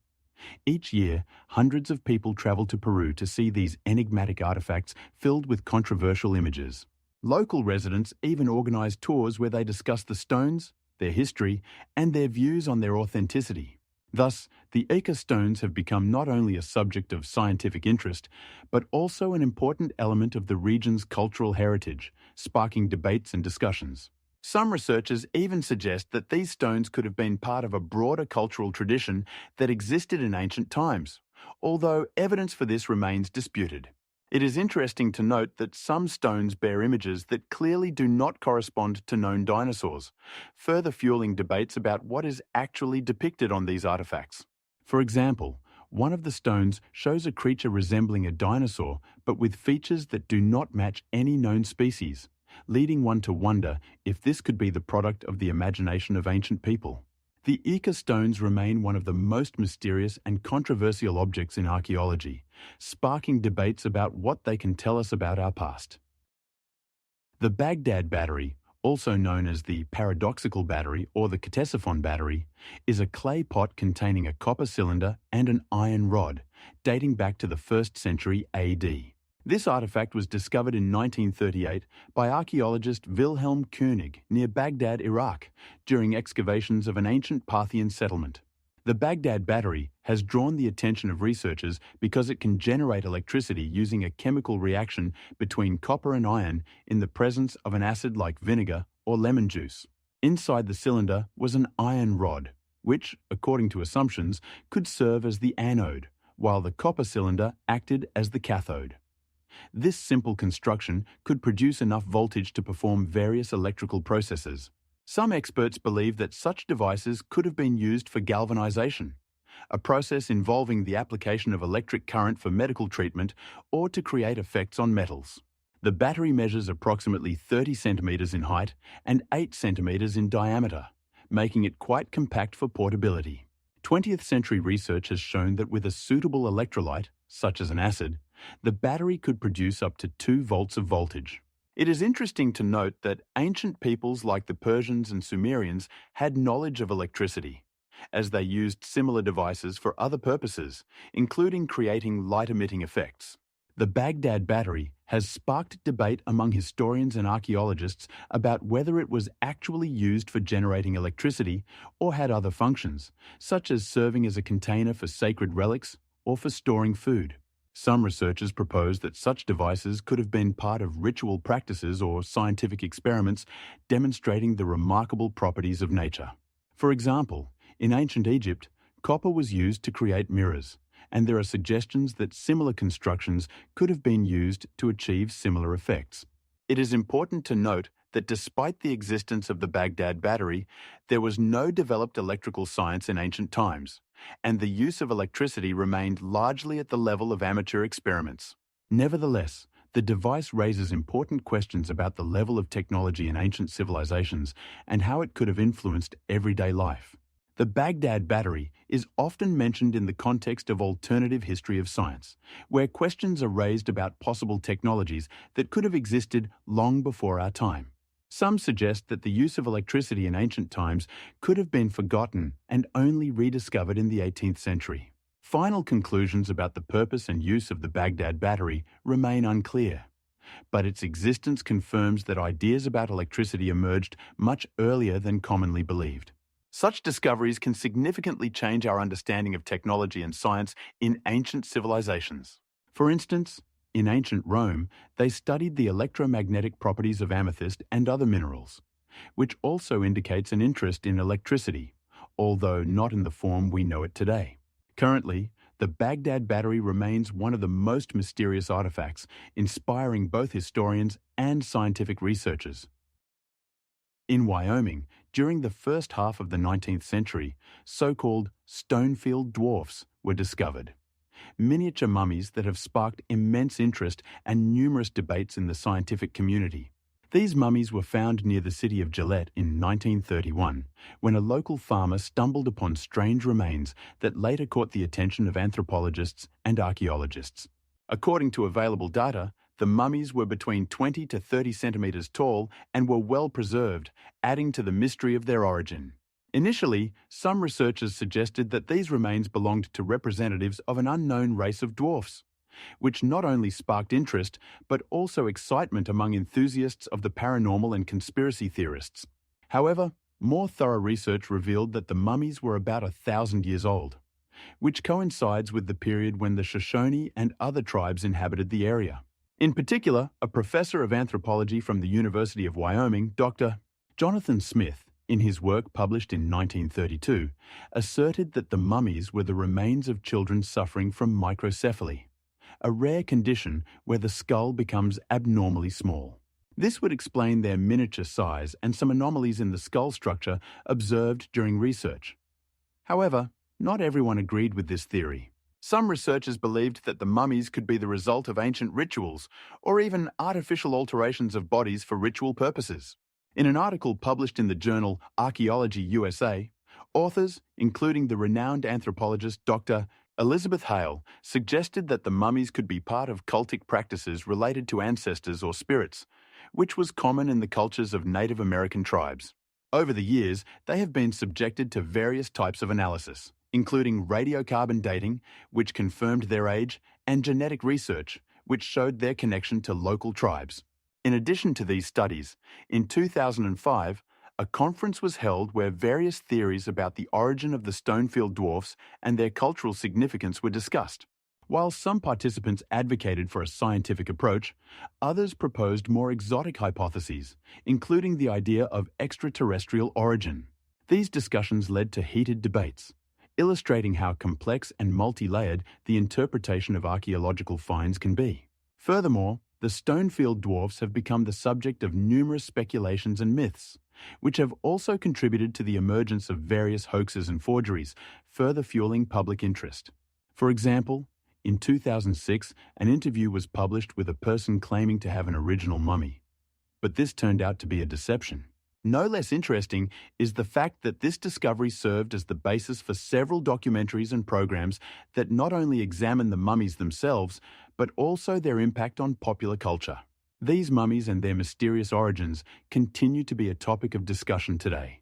Each year, hundreds of people travel to Peru to see these enigmatic artifacts filled with controversial images. Local residents even organize tours where they discuss the stones, their history, and their views on their authenticity. Thus, the Ica stones have become not only a subject of scientific interest, but also an important element of the region's cultural heritage, sparking debates and discussions. Some researchers even suggest that these stones could have been part of a broader cultural tradition that existed in ancient times, although evidence for this remains disputed. It is interesting to note that some stones bear images that clearly do not correspond to known dinosaurs, further fueling debates about what is actually depicted on these artifacts. For example, one of the stones shows a creature resembling a dinosaur but with features that do not match any known species, leading one to wonder if this could be the product of the imagination of ancient people. The Ica stones remain one of the most mysterious and controversial objects in archaeology, sparking debates about what they can tell us about our past. The Baghdad battery, also known as the paradoxical battery or the Ctesiphon battery, is a clay pot containing a copper cylinder and an iron rod, dating back to the 1st century AD. This artifact was discovered in 1938 by archaeologist Wilhelm Koenig near Baghdad, Iraq, during excavations of an ancient Parthian settlement. The Baghdad battery has drawn the attention of researchers because it can generate electricity using a chemical reaction between copper and iron in the presence of an acid like vinegar or lemon juice. Inside the cylinder was an iron rod, which, according to assumptions, could serve as the anode, while the copper cylinder acted as the cathode. This simple construction could produce enough voltage to perform various electrical processes. Some experts believe that such devices could have been used for galvanization, a process involving the application of electric current for medical treatment or to create effects on metals. The battery measures approximately 30 centimeters in height and 8 centimeters in diameter, making it quite compact for portability. 20th century research has shown that with a suitable electrolyte, such as an acid, the battery could produce up to 2 volts of voltage. It is interesting to note that ancient peoples like the Persians and Sumerians had knowledge of electricity, as they used similar devices for other purposes, including creating light-emitting effects. The Baghdad battery has sparked debate among historians and archaeologists about whether it was actually used for generating electricity or had other functions, such as serving as a container for sacred relics or for storing food. Some researchers propose that such devices could have been part of ritual practices or scientific experiments demonstrating the remarkable properties of nature. For example, in ancient Egypt, copper was used to create mirrors, and there are suggestions that similar constructions could have been used to achieve similar effects. It is important to note that despite the existence of the Baghdad battery, there was no developed electrical science in ancient times, and the use of electricity remained largely at the level of amateur experiments. Nevertheless, the device raises important questions about the level of technology in ancient civilizations and how it could have influenced everyday life. The Baghdad Battery is often mentioned in the context of alternative history of science, where questions are raised about possible technologies that could have existed long before our time. Some suggest that the use of electricity in ancient times could have been forgotten and only rediscovered in the 18th century. Final conclusions about the purpose and use of the Baghdad Battery remain unclear, but its existence confirms that ideas about electricity emerged much earlier than commonly believed. Such discoveries can significantly change our understanding of technology and science in ancient civilizations. For instance, in ancient Rome, they studied the electromagnetic properties of amethyst and other minerals, which also indicates an interest in electricity, although not in the form we know it today. Currently, the Baghdad Battery remains one of the most mysterious artifacts, inspiring both historians and scientific researchers. In Wyoming, during the first half of the 19th century, so-called Stonefield dwarfs were discovered. Miniature mummies that have sparked immense interest and numerous debates in the scientific community. These mummies were found near the city of Gillette in 1931, when a local farmer stumbled upon strange remains that later caught the attention of anthropologists and archaeologists. According to available data, the mummies were between 20 to 30 centimeters tall and were well preserved, adding to the mystery of their origin. Initially, some researchers suggested that these remains belonged to representatives of an unknown race of dwarfs, which not only sparked interest, but also excitement among enthusiasts of the paranormal and conspiracy theorists. However, more thorough research revealed that the mummies were about 1,000 years old, which coincides with the period when the Shoshone and other tribes inhabited the area. In particular, a professor of anthropology from the University of Wyoming, Dr. Jonathan Smith, in his work published in 1932, asserted that the mummies were the remains of children suffering from microcephaly, a rare condition where the skull becomes abnormally small. This would explain their miniature size and some anomalies in the skull structure observed during research. However, not everyone agreed with this theory. Some researchers believed that the mummies could be the result of ancient rituals or even artificial alterations of bodies for ritual purposes. In an article published in the journal Archaeology USA, authors, including the renowned anthropologist Dr. Elizabeth Hale, suggested that the mummies could be part of cultic practices related to ancestors or spirits, which was common in the cultures of Native American tribes. Over the years, they have been subjected to various types of analysis, including radiocarbon dating, which confirmed their age, and genetic research, which showed their connection to local tribes. In addition to these studies, in 2005, a conference was held where various theories about the origin of the Stonefield dwarfs and their cultural significance were discussed. While some participants advocated for a scientific approach, others proposed more exotic hypotheses, including the idea of extraterrestrial origin. These discussions led to heated debates, illustrating how complex and multi-layered the interpretation of archaeological finds can be. Furthermore, the Stonefield dwarfs have become the subject of numerous speculations and myths, which have also contributed to the emergence of various hoaxes and forgeries, further fueling public interest. For example, in 2006, an interview was published with a person claiming to have an original mummy, but this turned out to be a deception. No less interesting is the fact that this discovery served as the basis for several documentaries and programs that not only examine the mummies themselves, but also their impact on popular culture. These mummies and their mysterious origins continue to be a topic of discussion today,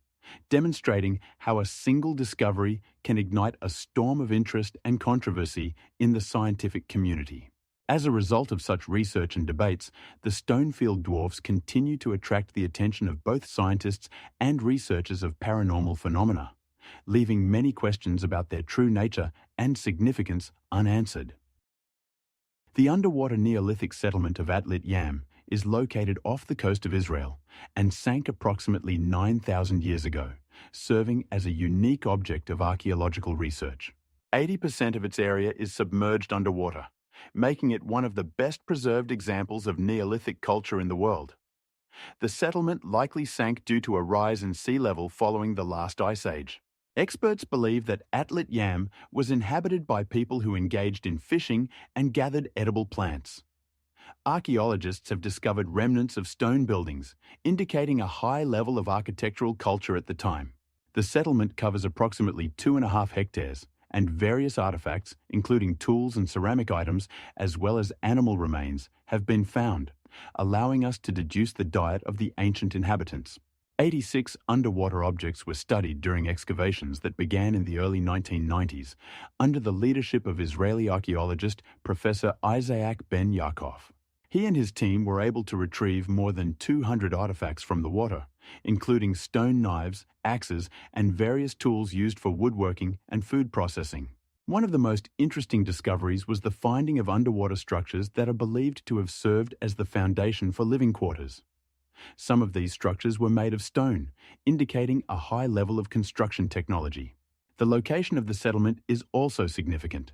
demonstrating how a single discovery can ignite a storm of interest and controversy in the scientific community. As a result of such research and debates, the Stonefield dwarfs continue to attract the attention of both scientists and researchers of paranormal phenomena, leaving many questions about their true nature and significance unanswered. The underwater Neolithic settlement of Atlit Yam is located off the coast of Israel and sank approximately 9,000 years ago, serving as a unique object of archaeological research. 80% of its area is submerged underwater, making it one of the best preserved examples of Neolithic culture in the world. The settlement likely sank due to a rise in sea level following the last ice age. Experts believe that Atlit Yam was inhabited by people who engaged in fishing and gathered edible plants. Archaeologists have discovered remnants of stone buildings, indicating a high level of architectural culture at the time. The settlement covers approximately 2.5 hectares, and various artifacts, including tools and ceramic items, as well as animal remains, have been found, allowing us to deduce the diet of the ancient inhabitants. 86 underwater objects were studied during excavations that began in the early 1990s under the leadership of Israeli archaeologist Professor Isaac Ben Yaakov. He and his team were able to retrieve more than 200 artifacts from the water, including stone knives, axes, and various tools used for woodworking and food processing. One of the most interesting discoveries was the finding of underwater structures that are believed to have served as the foundation for living quarters. Some of these structures were made of stone, indicating a high level of construction technology. The location of the settlement is also significant.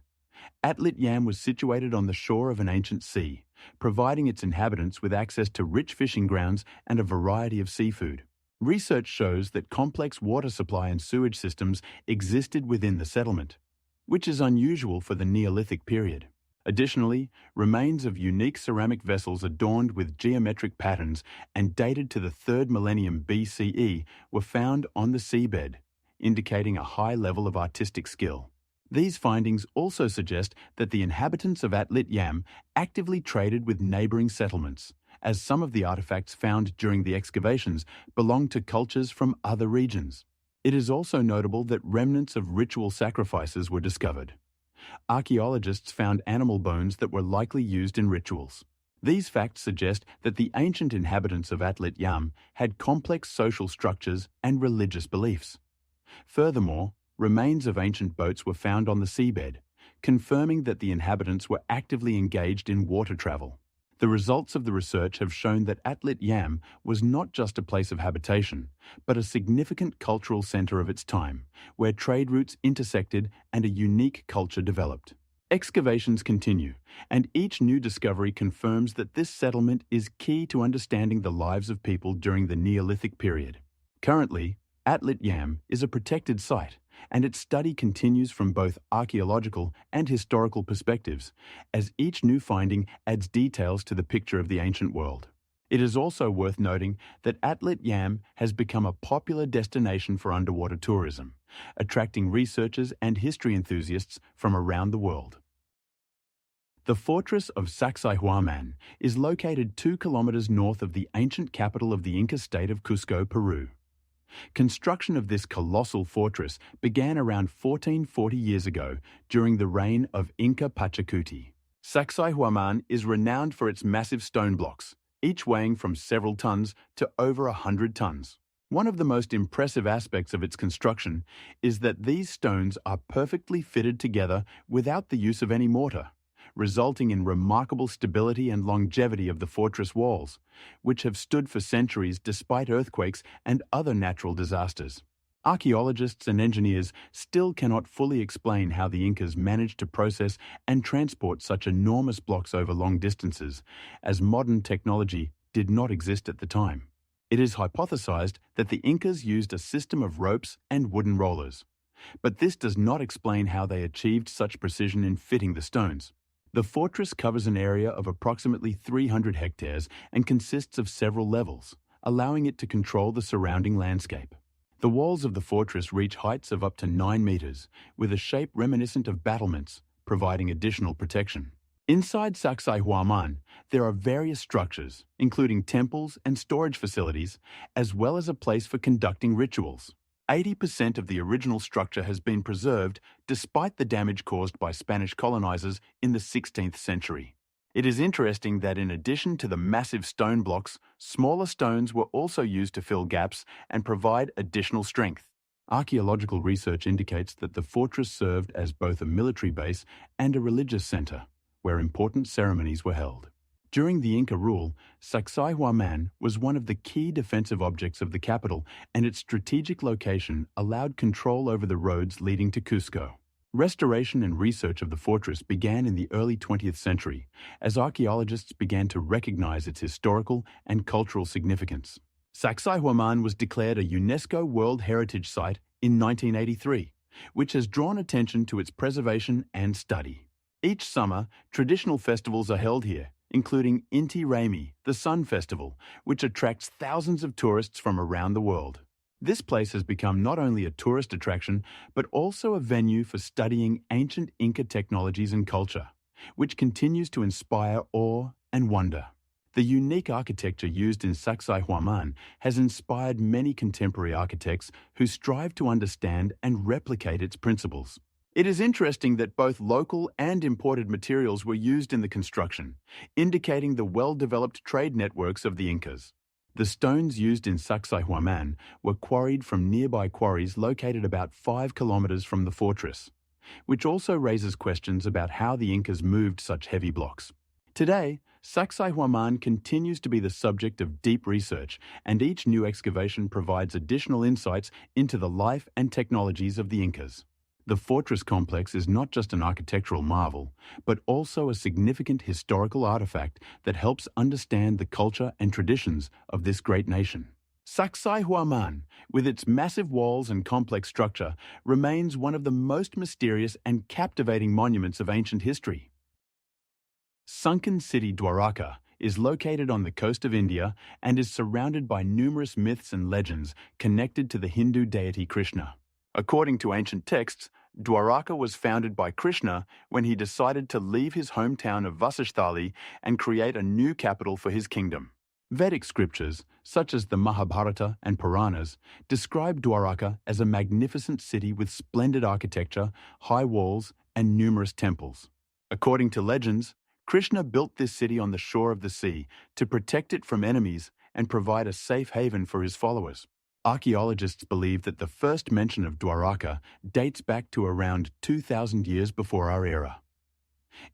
Atlit Yam was situated on the shore of an ancient sea, providing its inhabitants with access to rich fishing grounds and a variety of seafood. Research shows that complex water supply and sewage systems existed within the settlement, which is unusual for the Neolithic period. Additionally, remains of unique ceramic vessels adorned with geometric patterns and dated to the 3rd millennium BCE were found on the seabed, indicating a high level of artistic skill. These findings also suggest that the inhabitants of Atlit Yam actively traded with neighboring settlements, as some of the artifacts found during the excavations belonged to cultures from other regions. It is also notable that remnants of ritual sacrifices were discovered. Archaeologists found animal bones that were likely used in rituals. These facts suggest that the ancient inhabitants of Atlit Yam had complex social structures and religious beliefs. Furthermore, remains of ancient boats were found on the seabed, confirming that the inhabitants were actively engaged in water travel. The results of the research have shown that Atlit Yam was not just a place of habitation, but a significant cultural center of its time, where trade routes intersected and a unique culture developed. Excavations continue, and each new discovery confirms that this settlement is key to understanding the lives of people during the Neolithic period. Currently, Atlit Yam is a protected site, and its study continues from both archaeological and historical perspectives, as each new finding adds details to the picture of the ancient world. It is also worth noting that Atlit Yam has become a popular destination for underwater tourism, attracting researchers and history enthusiasts from around the world. The fortress of Sacsayhuaman is located 2 kilometers north of the ancient capital of the Inca state of Cusco, Peru. Construction of this colossal fortress began around 1440 years ago during the reign of Inca Pachacuti. Sacsayhuaman is renowned for its massive stone blocks, each weighing from several tons to over 100 tons. One of the most impressive aspects of its construction is that these stones are perfectly fitted together without the use of any mortar, resulting in remarkable stability and longevity of the fortress walls, which have stood for centuries despite earthquakes and other natural disasters. Archaeologists and engineers still cannot fully explain how the Incas managed to process and transport such enormous blocks over long distances, as modern technology did not exist at the time. It is hypothesized that the Incas used a system of ropes and wooden rollers, but this does not explain how they achieved such precision in fitting the stones. The fortress covers an area of approximately 300 hectares and consists of several levels, allowing it to control the surrounding landscape. The walls of the fortress reach heights of up to 9 meters, with a shape reminiscent of battlements, providing additional protection. Inside Sacsayhuaman, there are various structures, including temples and storage facilities, as well as a place for conducting rituals. 80% of the original structure has been preserved despite the damage caused by Spanish colonizers in the 16th century. It is interesting that in addition to the massive stone blocks, smaller stones were also used to fill gaps and provide additional strength. Archaeological research indicates that the fortress served as both a military base and a religious center, where important ceremonies were held. During the Inca rule, Sacsayhuaman was one of the key defensive objects of the capital, and its strategic location allowed control over the roads leading to Cusco. Restoration and research of the fortress began in the early 20th century, as archaeologists began to recognize its historical and cultural significance. Sacsayhuaman was declared a UNESCO World Heritage Site in 1983, which has drawn attention to its preservation and study. Each summer, traditional festivals are held here, including Inti Raymi, the Sun Festival, which attracts thousands of tourists from around the world. This place has become not only a tourist attraction, but also a venue for studying ancient Inca technologies and culture, which continues to inspire awe and wonder. The unique architecture used in Sacsayhuaman has inspired many contemporary architects who strive to understand and replicate its principles. It is interesting that both local and imported materials were used in the construction, indicating the well-developed trade networks of the Incas. The stones used in Sacsayhuaman were quarried from nearby quarries located about 5 kilometers from the fortress, which also raises questions about how the Incas moved such heavy blocks. Today, Sacsayhuaman continues to be the subject of deep research, and each new excavation provides additional insights into the life and technologies of the Incas. The fortress complex is not just an architectural marvel, but also a significant historical artifact that helps understand the culture and traditions of this great nation. Sacsayhuaman, with its massive walls and complex structure, remains one of the most mysterious and captivating monuments of ancient history. Sunken city Dwaraka is located on the coast of India and is surrounded by numerous myths and legends connected to the Hindu deity Krishna. According to ancient texts, Dwaraka was founded by Krishna when he decided to leave his hometown of Vasishtali and create a new capital for his kingdom. Vedic scriptures, such as the Mahabharata and Puranas, describe Dwaraka as a magnificent city with splendid architecture, high walls, and numerous temples. According to legends, Krishna built this city on the shore of the sea to protect it from enemies and provide a safe haven for his followers. Archaeologists believe that the first mention of Dwaraka dates back to around 2,000 years before our era.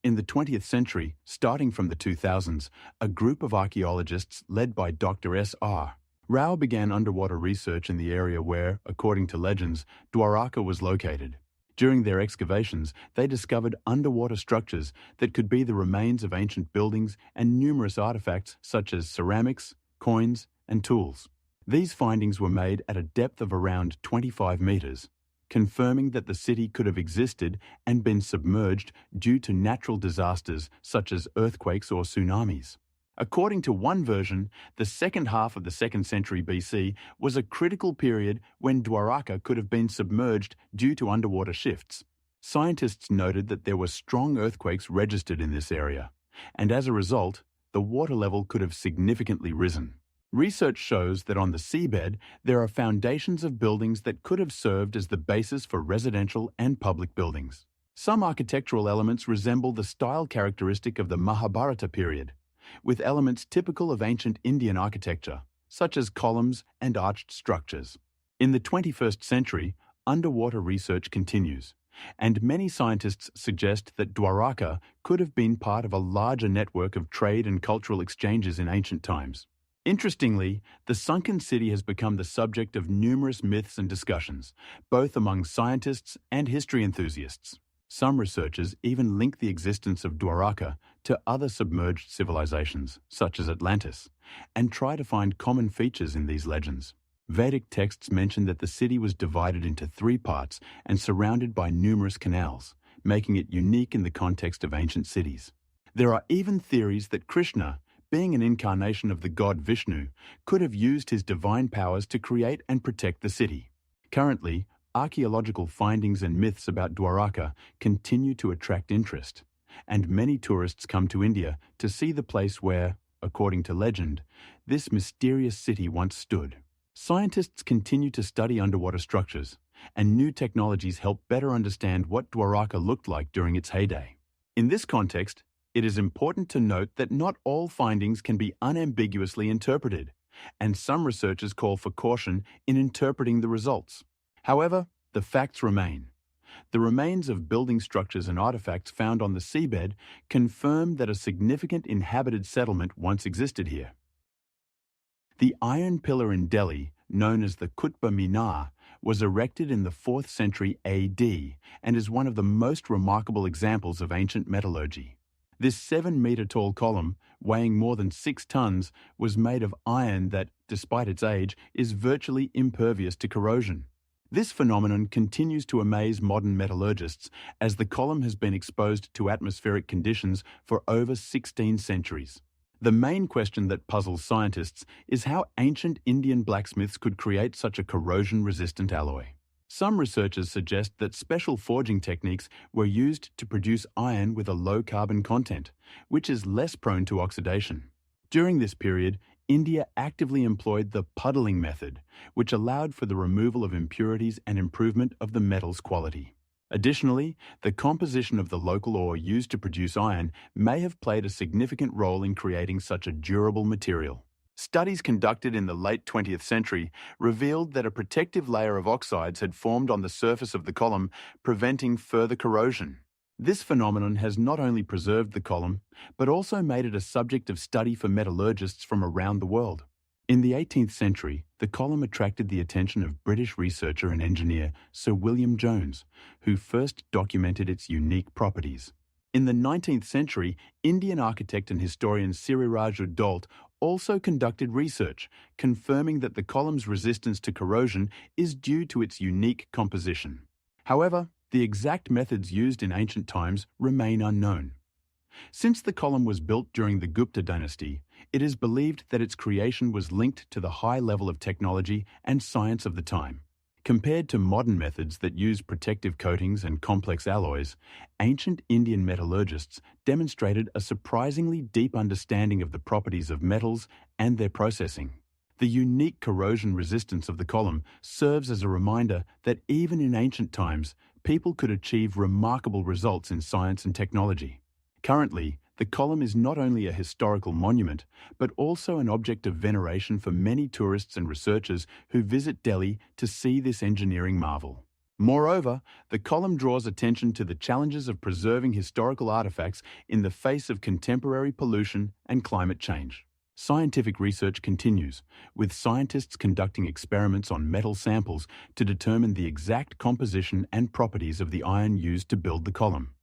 In the 20th century, starting from the 2000s, a group of archaeologists led by Dr. S.R. Rao began underwater research in the area where, according to legends, Dwaraka was located. During their excavations, they discovered underwater structures that could be the remains of ancient buildings and numerous artifacts such as ceramics, coins, and tools. These findings were made at a depth of around 25 meters, confirming that the city could have existed and been submerged due to natural disasters such as earthquakes or tsunamis. According to one version, the second half of the 2nd century BC was a critical period when Dwaraka could have been submerged due to underwater shifts. Scientists noted that there were strong earthquakes registered in this area, and as a result, the water level could have significantly risen. Research shows that on the seabed, there are foundations of buildings that could have served as the basis for residential and public buildings. Some architectural elements resemble the style characteristic of the Mahabharata period, with elements typical of ancient Indian architecture, such as columns and arched structures. In the 21st century, underwater research continues, and many scientists suggest that Dwaraka could have been part of a larger network of trade and cultural exchanges in ancient times. Interestingly, the sunken city has become the subject of numerous myths and discussions, both among scientists and history enthusiasts. Some researchers even link the existence of Dwaraka to other submerged civilizations, such as Atlantis, and try to find common features in these legends. Vedic texts mention that the city was divided into 3 parts and surrounded by numerous canals, making it unique in the context of ancient cities. There are even theories that Krishna, being an incarnation of the god Vishnu, could have used his divine powers to create and protect the city. Currently, archaeological findings and myths about Dwaraka continue to attract interest, and many tourists come to India to see the place where, according to legend, this mysterious city once stood. Scientists continue to study underwater structures, and new technologies help better understand what Dwaraka looked like during its heyday. In this context, it is important to note that not all findings can be unambiguously interpreted, and some researchers call for caution in interpreting the results. However, the facts remain. The remains of building structures and artifacts found on the seabed confirm that a significant inhabited settlement once existed here. The iron pillar in Delhi, known as the Qutb Minar, was erected in the 4th century AD and is one of the most remarkable examples of ancient metallurgy. This 7-meter-tall column, weighing more than 6 tons, was made of iron that, despite its age, is virtually impervious to corrosion. This phenomenon continues to amaze modern metallurgists as the column has been exposed to atmospheric conditions for over 16 centuries. The main question that puzzles scientists is how ancient Indian blacksmiths could create such a corrosion-resistant alloy. Some researchers suggest that special forging techniques were used to produce iron with a low carbon content, which is less prone to oxidation. During this period, India actively employed the puddling method, which allowed for the removal of impurities and improvement of the metal's quality. Additionally, the composition of the local ore used to produce iron may have played a significant role in creating such a durable material. Studies conducted in the late 20th century revealed that a protective layer of oxides had formed on the surface of the column, preventing further corrosion. This phenomenon has not only preserved the column, but also made it a subject of study for metallurgists from around the world. In the 18th century, the column attracted the attention of British researcher and engineer Sir William Jones, who first documented its unique properties. In the 19th century, Indian architect and historian Siriraj Udalt also conducted research, confirming that the column's resistance to corrosion is due to its unique composition. However, the exact methods used in ancient times remain unknown. Since the column was built during the Gupta dynasty, it is believed that its creation was linked to the high level of technology and science of the time. Compared to modern methods that use protective coatings and complex alloys, ancient Indian metallurgists demonstrated a surprisingly deep understanding of the properties of metals and their processing. The unique corrosion resistance of the column serves as a reminder that even in ancient times, people could achieve remarkable results in science and technology. Currently, the column is not only a historical monument, but also an object of veneration for many tourists and researchers who visit Delhi to see this engineering marvel. Moreover, the column draws attention to the challenges of preserving historical artifacts in the face of contemporary pollution and climate change. Scientific research continues, with scientists conducting experiments on metal samples to determine the exact composition and properties of the iron used to build the column,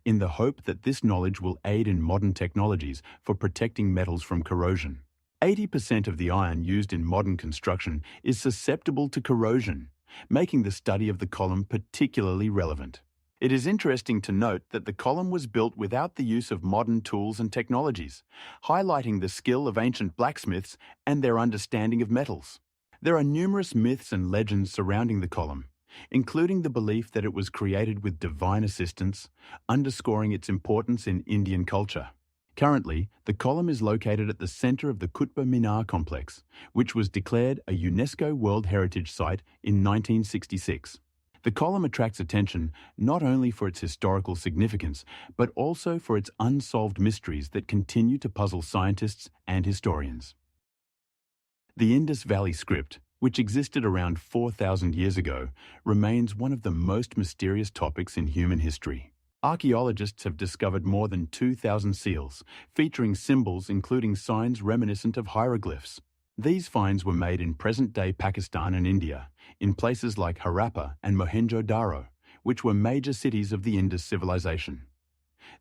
in the hope that this knowledge will aid in modern technologies for protecting metals from corrosion. 80% of the iron used in modern construction is susceptible to corrosion, making the study of the column particularly relevant. It is interesting to note that the column was built without the use of modern tools and technologies, highlighting the skill of ancient blacksmiths and their understanding of metals. There are numerous myths and legends surrounding the column, including the belief that it was created with divine assistance, underscoring its importance in Indian culture. Currently, the column is located at the center of the Qutb Minar complex, which was declared a UNESCO World Heritage Site in 1966. The column attracts attention not only for its historical significance, but also for its unsolved mysteries that continue to puzzle scientists and historians. The Indus Valley Script, which existed around 4,000 years ago, remains one of the most mysterious topics in human history. Archaeologists have discovered more than 2,000 seals, featuring symbols including signs reminiscent of hieroglyphs. These finds were made in present-day Pakistan and India, in places like Harappa and Mohenjo-Daro, which were major cities of the Indus civilization.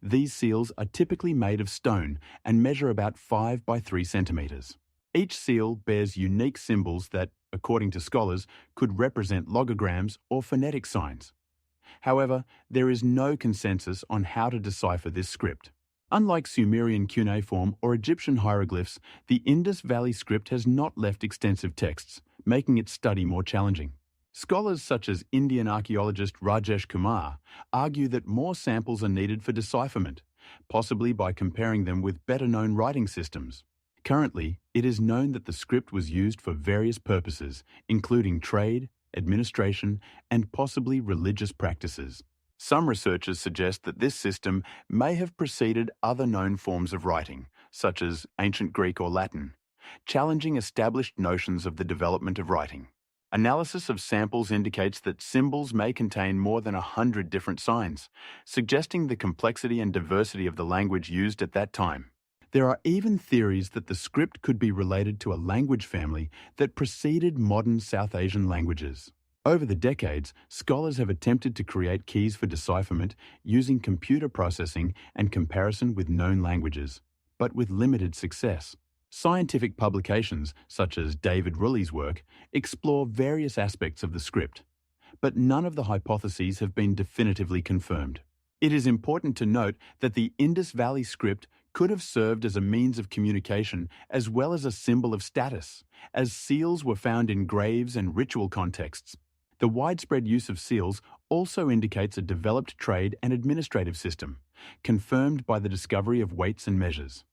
These seals are typically made of stone and measure about 5 by 3 centimeters. Each seal bears unique symbols that, according to scholars, could represent logograms or phonetic signs. However, there is no consensus on how to decipher this script. Unlike Sumerian cuneiform or Egyptian hieroglyphs, the Indus Valley Script has not left extensive texts, making its study more challenging. Scholars such as Indian archaeologist Rajesh Kumar argue that more samples are needed for decipherment, possibly by comparing them with better-known writing systems. Currently, it is known that the script was used for various purposes, including trade, administration, and possibly religious practices. Some researchers suggest that this system may have preceded other known forms of writing, such as ancient Greek or Latin, challenging established notions of the development of writing. Analysis of samples indicates that symbols may contain more than 100 different signs, suggesting the complexity and diversity of the language used at that time. There are even theories that the script could be related to a language family that preceded modern South Asian languages. Over the decades, scholars have attempted to create keys for decipherment using computer processing and comparison with known languages, but with limited success. Scientific publications, such as David Rulli's work, explore various aspects of the script, but none of the hypotheses have been definitively confirmed. It is important to note that the Indus Valley Script could have served as a means of communication as well as a symbol of status, as seals were found in graves and ritual contexts. The widespread use of seals also indicates a developed trade and administrative system, confirmed by the discovery of weights and measures.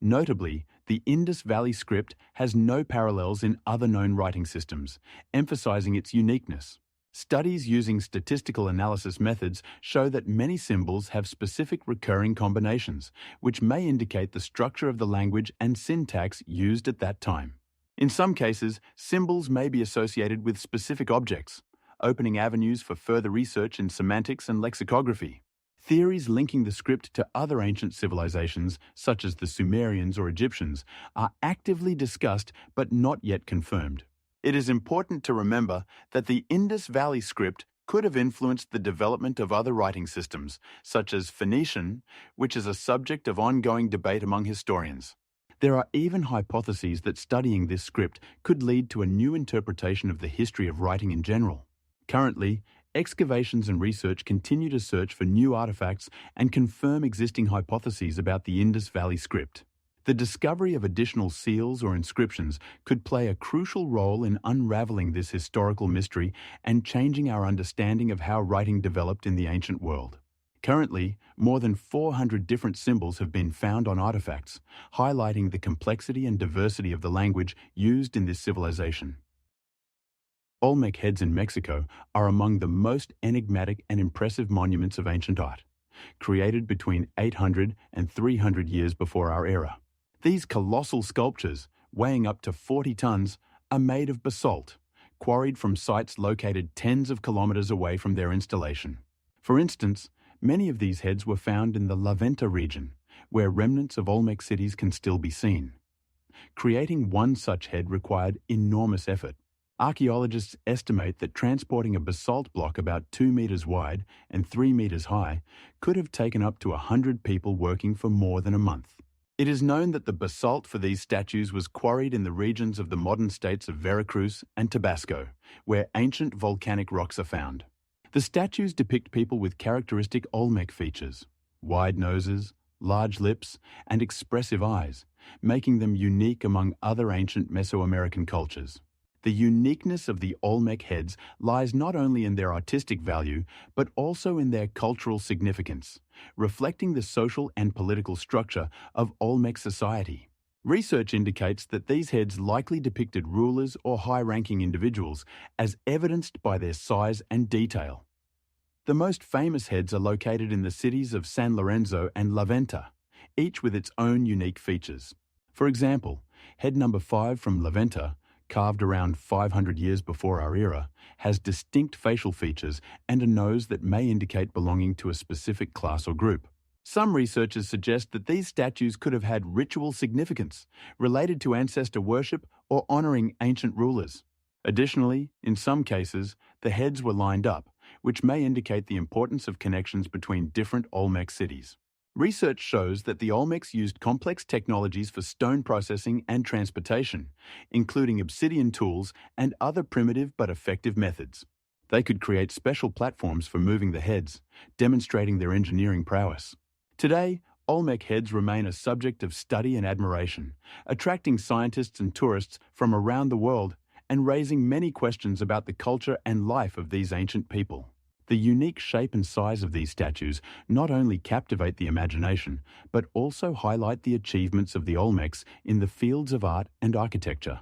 Notably, the Indus Valley script has no parallels in other known writing systems, emphasizing its uniqueness. Studies using statistical analysis methods show that many symbols have specific recurring combinations, which may indicate the structure of the language and syntax used at that time. In some cases, symbols may be associated with specific objects, opening avenues for further research in semantics and lexicography. Theories linking the script to other ancient civilizations, such as the Sumerians or Egyptians, are actively discussed but not yet confirmed. It is important to remember that the Indus Valley script could have influenced the development of other writing systems, such as Phoenician, which is a subject of ongoing debate among historians. There are even hypotheses that studying this script could lead to a new interpretation of the history of writing in general. Currently, excavations and research continue to search for new artifacts and confirm existing hypotheses about the Indus Valley script. The discovery of additional seals or inscriptions could play a crucial role in unraveling this historical mystery and changing our understanding of how writing developed in the ancient world. Currently, more than 400 different symbols have been found on artifacts, highlighting the complexity and diversity of the language used in this civilization. Olmec heads in Mexico are among the most enigmatic and impressive monuments of ancient art, created between 800 and 300 years before our era. These colossal sculptures, weighing up to 40 tons, are made of basalt, quarried from sites located tens of kilometers away from their installation. For instance, many of these heads were found in the La Venta region, where remnants of Olmec cities can still be seen. Creating one such head required enormous effort. Archaeologists estimate that transporting a basalt block about 2 meters wide and 3 meters high could have taken up to 100 people working for more than a month. It is known that the basalt for these statues was quarried in the regions of the modern states of Veracruz and Tabasco, where ancient volcanic rocks are found. The statues depict people with characteristic Olmec features: wide noses, large lips, and expressive eyes, making them unique among other ancient Mesoamerican cultures. The uniqueness of the Olmec heads lies not only in their artistic value, but also in their cultural significance, reflecting the social and political structure of Olmec society. Research indicates that these heads likely depicted rulers or high-ranking individuals, as evidenced by their size and detail. The most famous heads are located in the cities of San Lorenzo and La Venta, each with its own unique features. For example, head number 5 from La Venta, carved around 500 years before our era, has distinct facial features and a nose that may indicate belonging to a specific class or group. Some researchers suggest that these statues could have had ritual significance, related to ancestor worship or honoring ancient rulers. Additionally, in some cases, the heads were lined up, which may indicate the importance of connections between different Olmec cities. Research shows that the Olmecs used complex technologies for stone processing and transportation, including obsidian tools and other primitive but effective methods. They could create special platforms for moving the heads, demonstrating their engineering prowess. Today, Olmec heads remain a subject of study and admiration, attracting scientists and tourists from around the world and raising many questions about the culture and life of these ancient people. The unique shape and size of these statues not only captivate the imagination, but also highlight the achievements of the Olmecs in the fields of art and architecture,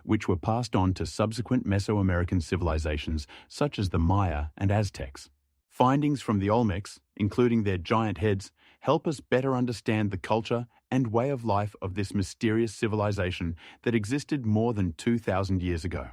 which were passed on to subsequent Mesoamerican civilizations such as the Maya and Aztecs. Findings from the Olmecs, including their giant heads, help us better understand the culture and way of life of this mysterious civilization that existed more than 2,000 years ago.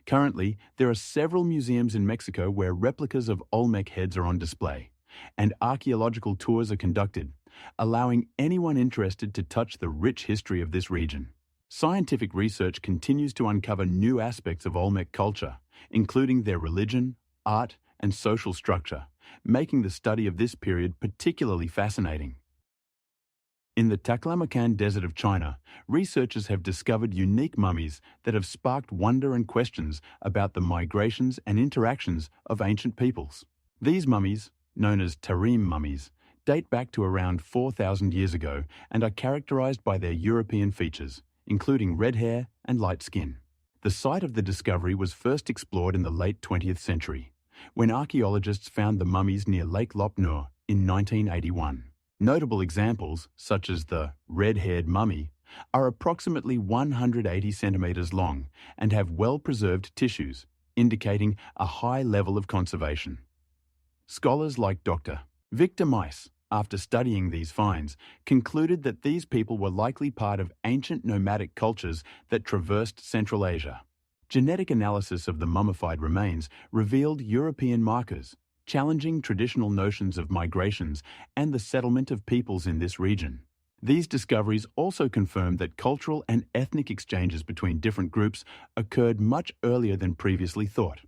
Currently, there are several museums in Mexico where replicas of Olmec heads are on display, and archaeological tours are conducted, allowing anyone interested to touch the rich history of this region. Scientific research continues to uncover new aspects of Olmec culture, including their religion, art, and social structure, making the study of this period particularly fascinating. In the Taklamakan Desert of China, researchers have discovered unique mummies that have sparked wonder and questions about the migrations and interactions of ancient peoples. These mummies, known as Tarim mummies, date back to around 4,000 years ago and are characterized by their European features, including red hair and light skin. The site of the discovery was first explored in the late 20th century, when archaeologists found the mummies near Lake Lopnur in 1981. Notable examples, such as the red-haired mummy, are approximately 180 centimeters long and have well-preserved tissues, indicating a high level of conservation. Scholars like Dr. Victor Meis, after studying these finds, concluded that these people were likely part of ancient nomadic cultures that traversed Central Asia. Genetic analysis of the mummified remains revealed European markers, challenging traditional notions of migrations and the settlement of peoples in this region. These discoveries also confirmed that cultural and ethnic exchanges between different groups occurred much earlier than previously thought.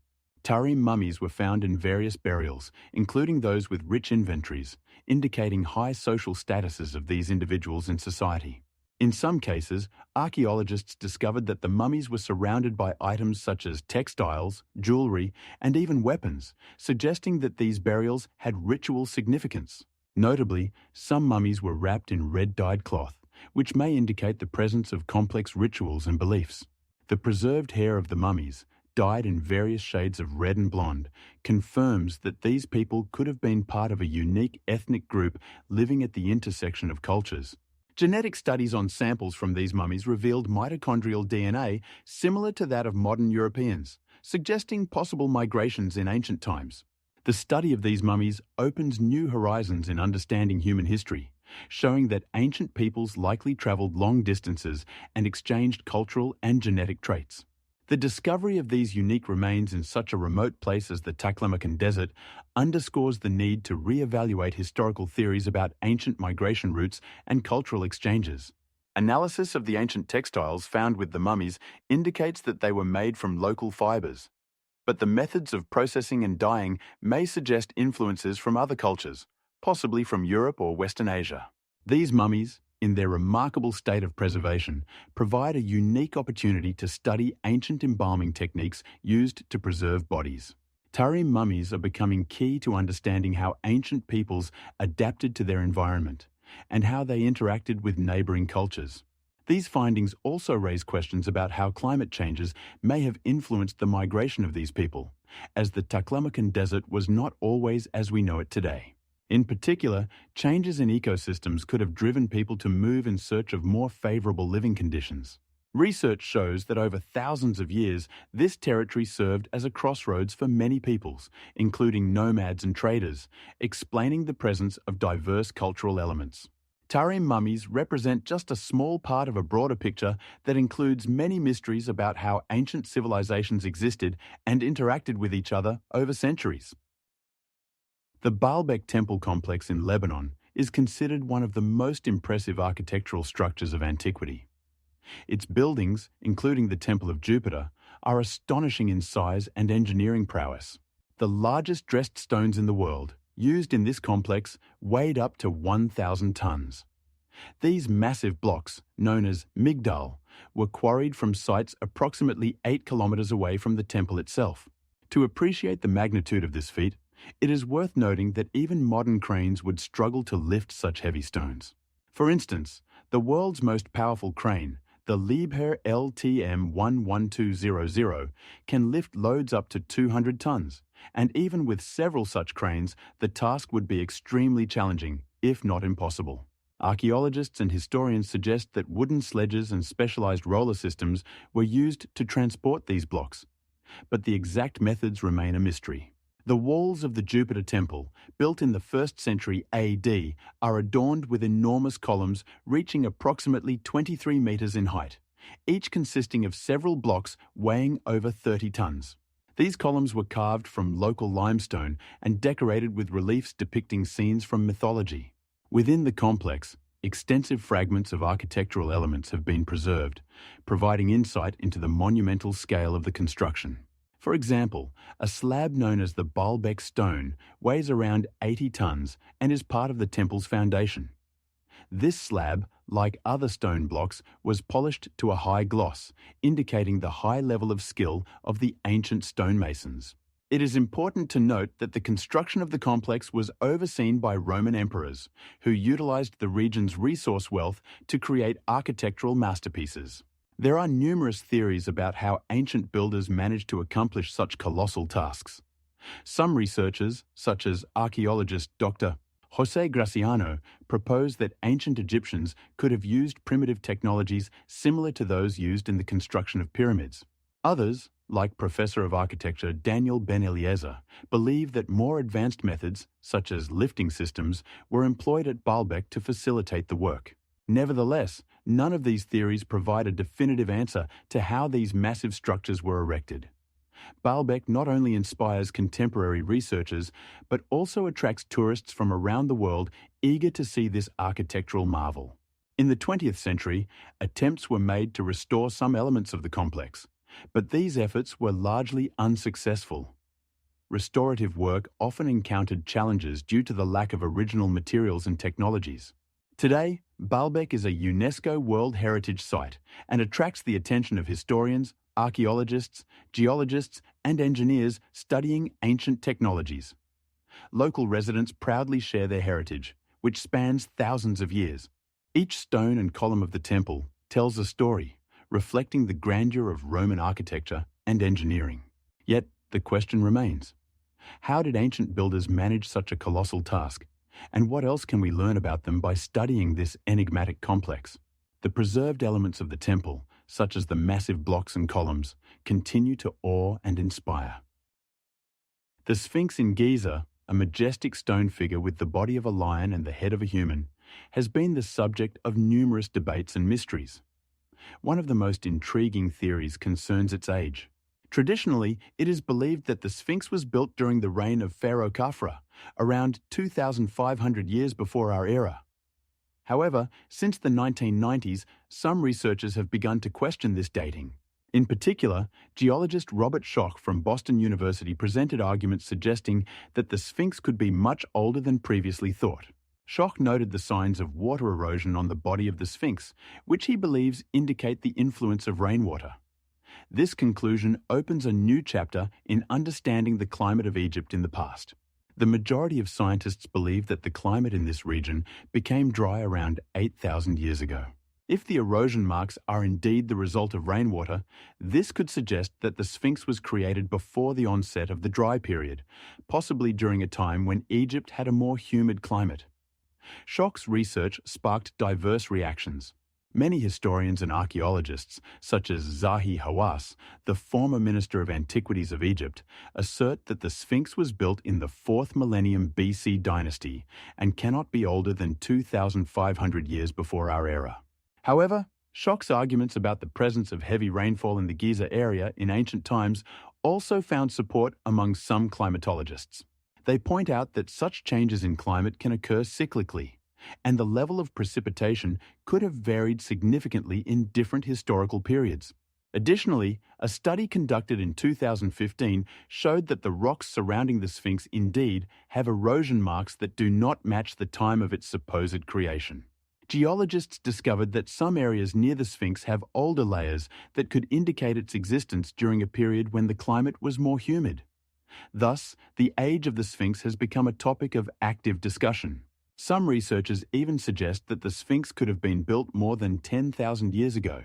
Tarim mummies were found in various burials, including those with rich inventories, indicating high social statuses of these individuals in society. In some cases, archaeologists discovered that the mummies were surrounded by items such as textiles, jewelry, and even weapons, suggesting that these burials had ritual significance. Notably, some mummies were wrapped in red-dyed cloth, which may indicate the presence of complex rituals and beliefs. The preserved hair of the mummies, dyed in various shades of red and blonde, confirms that these people could have been part of a unique ethnic group living at the intersection of cultures. Genetic studies on samples from these mummies revealed mitochondrial DNA similar to that of modern Europeans, suggesting possible migrations in ancient times. The study of these mummies opens new horizons in understanding human history, showing that ancient peoples likely traveled long distances and exchanged cultural and genetic traits. The discovery of these unique remains in such a remote place as the Taklamakan Desert underscores the need to re-evaluate historical theories about ancient migration routes and cultural exchanges. Analysis of the ancient textiles found with the mummies indicates that they were made from local fibers, but the methods of processing and dyeing may suggest influences from other cultures, possibly from Europe or Western Asia. These mummies, in their remarkable state of preservation, provide a unique opportunity to study ancient embalming techniques used to preserve bodies. Tarim mummies are becoming key to understanding how ancient peoples adapted to their environment and how they interacted with neighboring cultures. These findings also raise questions about how climate changes may have influenced the migration of these people, as the Taklamakan Desert was not always as we know it today. In particular, changes in ecosystems could have driven people to move in search of more favorable living conditions. Research shows that over thousands of years, this territory served as a crossroads for many peoples, including nomads and traders, explaining the presence of diverse cultural elements. Tarim mummies represent just a small part of a broader picture that includes many mysteries about how ancient civilizations existed and interacted with each other over centuries. The Baalbek Temple complex in Lebanon is considered one of the most impressive architectural structures of antiquity. Its buildings, including the Temple of Jupiter, are astonishing in size and engineering prowess. The largest dressed stones in the world, used in this complex, weighed up to 1,000 tons. These massive blocks, known as migdal, were quarried from sites approximately 8 kilometers away from the temple itself. To appreciate the magnitude of this feat, it is worth noting that even modern cranes would struggle to lift such heavy stones. For instance, the world's most powerful crane, the Liebherr LTM 11200, can lift loads up to 200 tons, and even with several such cranes, the task would be extremely challenging, if not impossible. Archaeologists and historians suggest that wooden sledges and specialized roller systems were used to transport these blocks, but the exact methods remain a mystery. The walls of the Jupiter Temple, built in the 1st century AD, are adorned with enormous columns reaching approximately 23 meters in height, each consisting of several blocks weighing over 30 tons. These columns were carved from local limestone and decorated with reliefs depicting scenes from mythology. Within the complex, extensive fragments of architectural elements have been preserved, providing insight into the monumental scale of the construction. For example, a slab known as the Baalbek stone weighs around 80 tons and is part of the temple's foundation. This slab, like other stone blocks, was polished to a high gloss, indicating the high level of skill of the ancient stonemasons. It is important to note that the construction of the complex was overseen by Roman emperors, who utilized the region's resource wealth to create architectural masterpieces. There are numerous theories about how ancient builders managed to accomplish such colossal tasks. Some researchers, such as archaeologist Dr. Jose Graciano, propose that ancient Egyptians could have used primitive technologies similar to those used in the construction of pyramids. Others, like Professor of Architecture Daniel Ben Eliezer, believe that more advanced methods, such as lifting systems, were employed at Baalbek to facilitate the work. Nevertheless, none of these theories provide a definitive answer to how these massive structures were erected. Baalbek not only inspires contemporary researchers, but also attracts tourists from around the world eager to see this architectural marvel. In the 20th century, attempts were made to restore some elements of the complex, but these efforts were largely unsuccessful. Restorative work often encountered challenges due to the lack of original materials and technologies. Today, Baalbek is a UNESCO World Heritage Site and attracts the attention of historians, archaeologists, geologists, and engineers studying ancient technologies. Local residents proudly share their heritage, which spans thousands of years. Each stone and column of the temple tells a story, reflecting the grandeur of Roman architecture and engineering. Yet, the question remains: how did ancient builders manage such a colossal task? And what else can we learn about them by studying this enigmatic complex? The preserved elements of the temple, such as the massive blocks and columns, continue to awe and inspire. The Sphinx in Giza, a majestic stone figure with the body of a lion and the head of a human, has been the subject of numerous debates and mysteries. One of the most intriguing theories concerns its age. Traditionally, it is believed that the Sphinx was built during the reign of Pharaoh Khafra, around 2,500 years before our era. However, since the 1990s, some researchers have begun to question this dating. In particular, geologist Robert Schoch from Boston University presented arguments suggesting that the Sphinx could be much older than previously thought. Schoch noted the signs of water erosion on the body of the Sphinx, which he believes indicate the influence of rainwater. This conclusion opens a new chapter in understanding the climate of Egypt in the past. The majority of scientists believe that the climate in this region became dry around 8,000 years ago. If the erosion marks are indeed the result of rainwater, this could suggest that the Sphinx was created before the onset of the dry period, possibly during a time when Egypt had a more humid climate. Schoch's research sparked diverse reactions. Many historians and archaeologists, such as Zahi Hawass, the former Minister of Antiquities of Egypt, assert that the Sphinx was built in the 4th millennium BC dynasty and cannot be older than 2,500 years before our era. However, Schoch's arguments about the presence of heavy rainfall in the Giza area in ancient times also found support among some climatologists. They point out that such changes in climate can occur cyclically, and the level of precipitation could have varied significantly in different historical periods. Additionally, a study conducted in 2015 showed that the rocks surrounding the Sphinx indeed have erosion marks that do not match the time of its supposed creation. Geologists discovered that some areas near the Sphinx have older layers that could indicate its existence during a period when the climate was more humid. Thus, the age of the Sphinx has become a topic of active discussion. Some researchers even suggest that the Sphinx could have been built more than 10,000 years ago,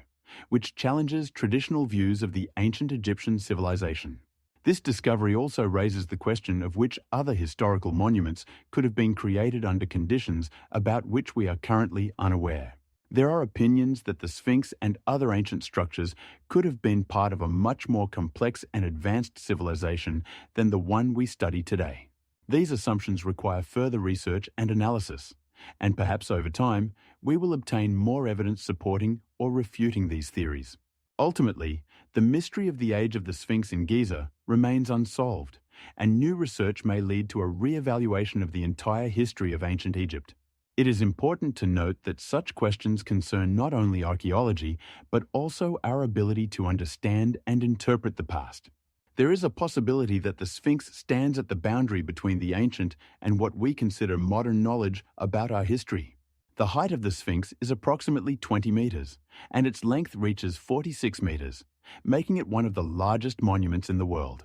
which challenges traditional views of the ancient Egyptian civilization. This discovery also raises the question of which other historical monuments could have been created under conditions about which we are currently unaware. There are opinions that the Sphinx and other ancient structures could have been part of a much more complex and advanced civilization than the one we study today. These assumptions require further research and analysis, and perhaps over time, we will obtain more evidence supporting or refuting these theories. Ultimately, the mystery of the age of the Sphinx in Giza remains unsolved, and new research may lead to a re-evaluation of the entire history of ancient Egypt. It is important to note that such questions concern not only archaeology, but also our ability to understand and interpret the past. There is a possibility that the Sphinx stands at the boundary between the ancient and what we consider modern knowledge about our history. The height of the Sphinx is approximately 20 meters, and its length reaches 46 meters, making it one of the largest monuments in the world.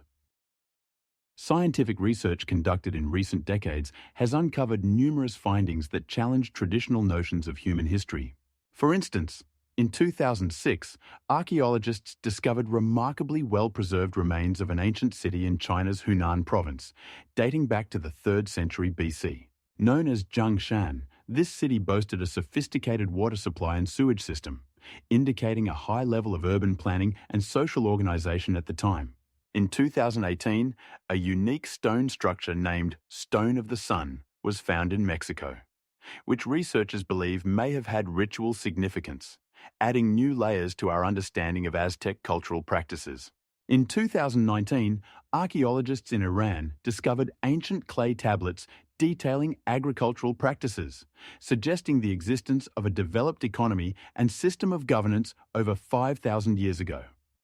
Scientific research conducted in recent decades has uncovered numerous findings that challenge traditional notions of human history. For instance, in 2006, archaeologists discovered remarkably well-preserved remains of an ancient city in China's Hunan province, dating back to the 3rd century BC. Known as Zhongshan, this city boasted a sophisticated water supply and sewage system, indicating a high level of urban planning and social organization at the time. In 2018, a unique stone structure named Stone of the Sun was found in Mexico, which researchers believe may have had ritual significance, adding new layers to our understanding of Aztec cultural practices. In 2019, archaeologists in Iran discovered ancient clay tablets detailing agricultural practices, suggesting the existence of a developed economy and system of governance over 5,000 years ago.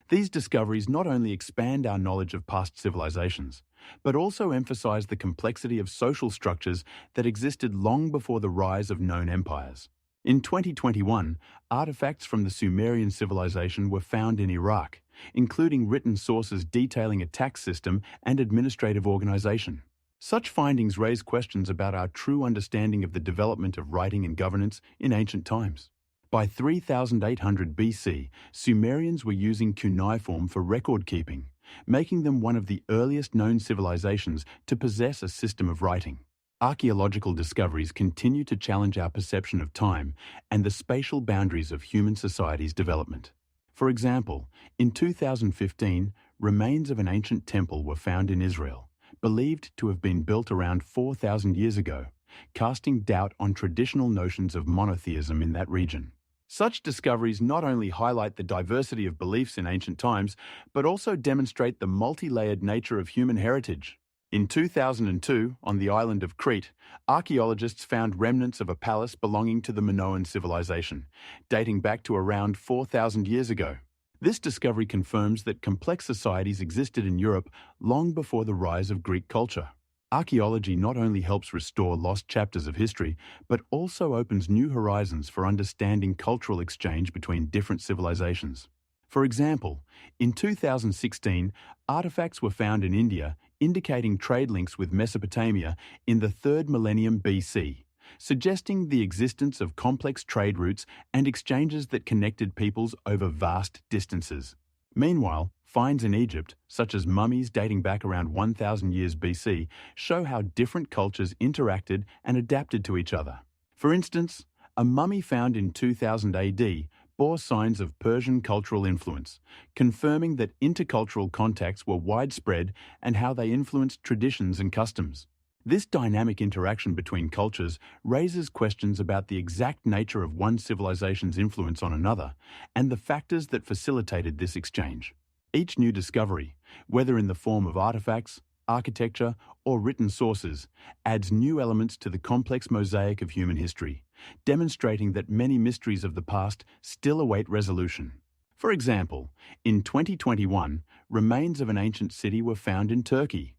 These discoveries not only expand our knowledge of past civilizations, but also emphasize the complexity of social structures that existed long before the rise of known empires. In 2021, artifacts from the Sumerian civilization were found in Iraq, including written sources detailing a tax system and administrative organization. Such findings raise questions about our true understanding of the development of writing and governance in ancient times. By 3800 BC, Sumerians were using cuneiform for record-keeping, making them one of the earliest known civilizations to possess a system of writing. Archaeological discoveries continue to challenge our perception of time and the spatial boundaries of human society's development. For example, in 2015, remains of an ancient temple were found in Israel, believed to have been built around 4,000 years ago, casting doubt on traditional notions of monotheism in that region. Such discoveries not only highlight the diversity of beliefs in ancient times, but also demonstrate the multi-layered nature of human heritage. In 2002, on the island of Crete, archaeologists found remnants of a palace belonging to the Minoan civilization, dating back to around 4,000 years ago. This discovery confirms that complex societies existed in Europe long before the rise of Greek culture. Archaeology not only helps restore lost chapters of history, but also opens new horizons for understanding cultural exchange between different civilizations. For example, in 2016, artifacts were found in India indicating trade links with Mesopotamia in the 3rd millennium BC, suggesting the existence of complex trade routes and exchanges that connected peoples over vast distances. Meanwhile, finds in Egypt, such as mummies dating back around 1,000 years BC, show how different cultures interacted and adapted to each other. For instance, a mummy found in 2000 AD bore signs of Persian cultural influence, confirming that intercultural contacts were widespread and how they influenced traditions and customs. This dynamic interaction between cultures raises questions about the exact nature of one civilization's influence on another and the factors that facilitated this exchange. Each new discovery, whether in the form of artifacts, architecture, or written sources, adds new elements to the complex mosaic of human history, demonstrating that many mysteries of the past still await resolution. For example, in 2021, remains of an ancient city were found in Turkey,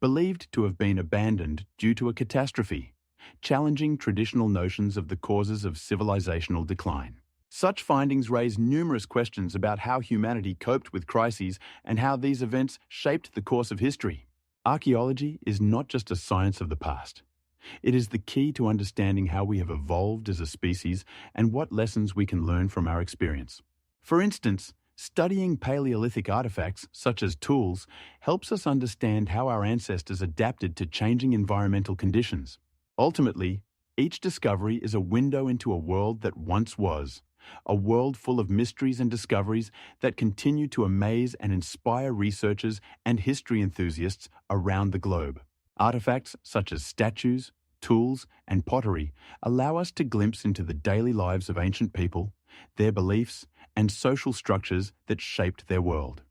believed to have been abandoned due to a catastrophe, challenging traditional notions of the causes of civilizational decline. Such findings raise numerous questions about how humanity coped with crises and how these events shaped the course of history. Archaeology is not just a science of the past. It is the key to understanding how we have evolved as a species and what lessons we can learn from our experience. For instance, studying Paleolithic artifacts, such as tools, helps us understand how our ancestors adapted to changing environmental conditions. Ultimately, each discovery is a window into a world that once was, a world full of mysteries and discoveries that continue to amaze and inspire researchers and history enthusiasts around the globe. Artifacts such as statues, tools, and pottery allow us to glimpse into the daily lives of ancient people, their beliefs, and social structures that shaped their world.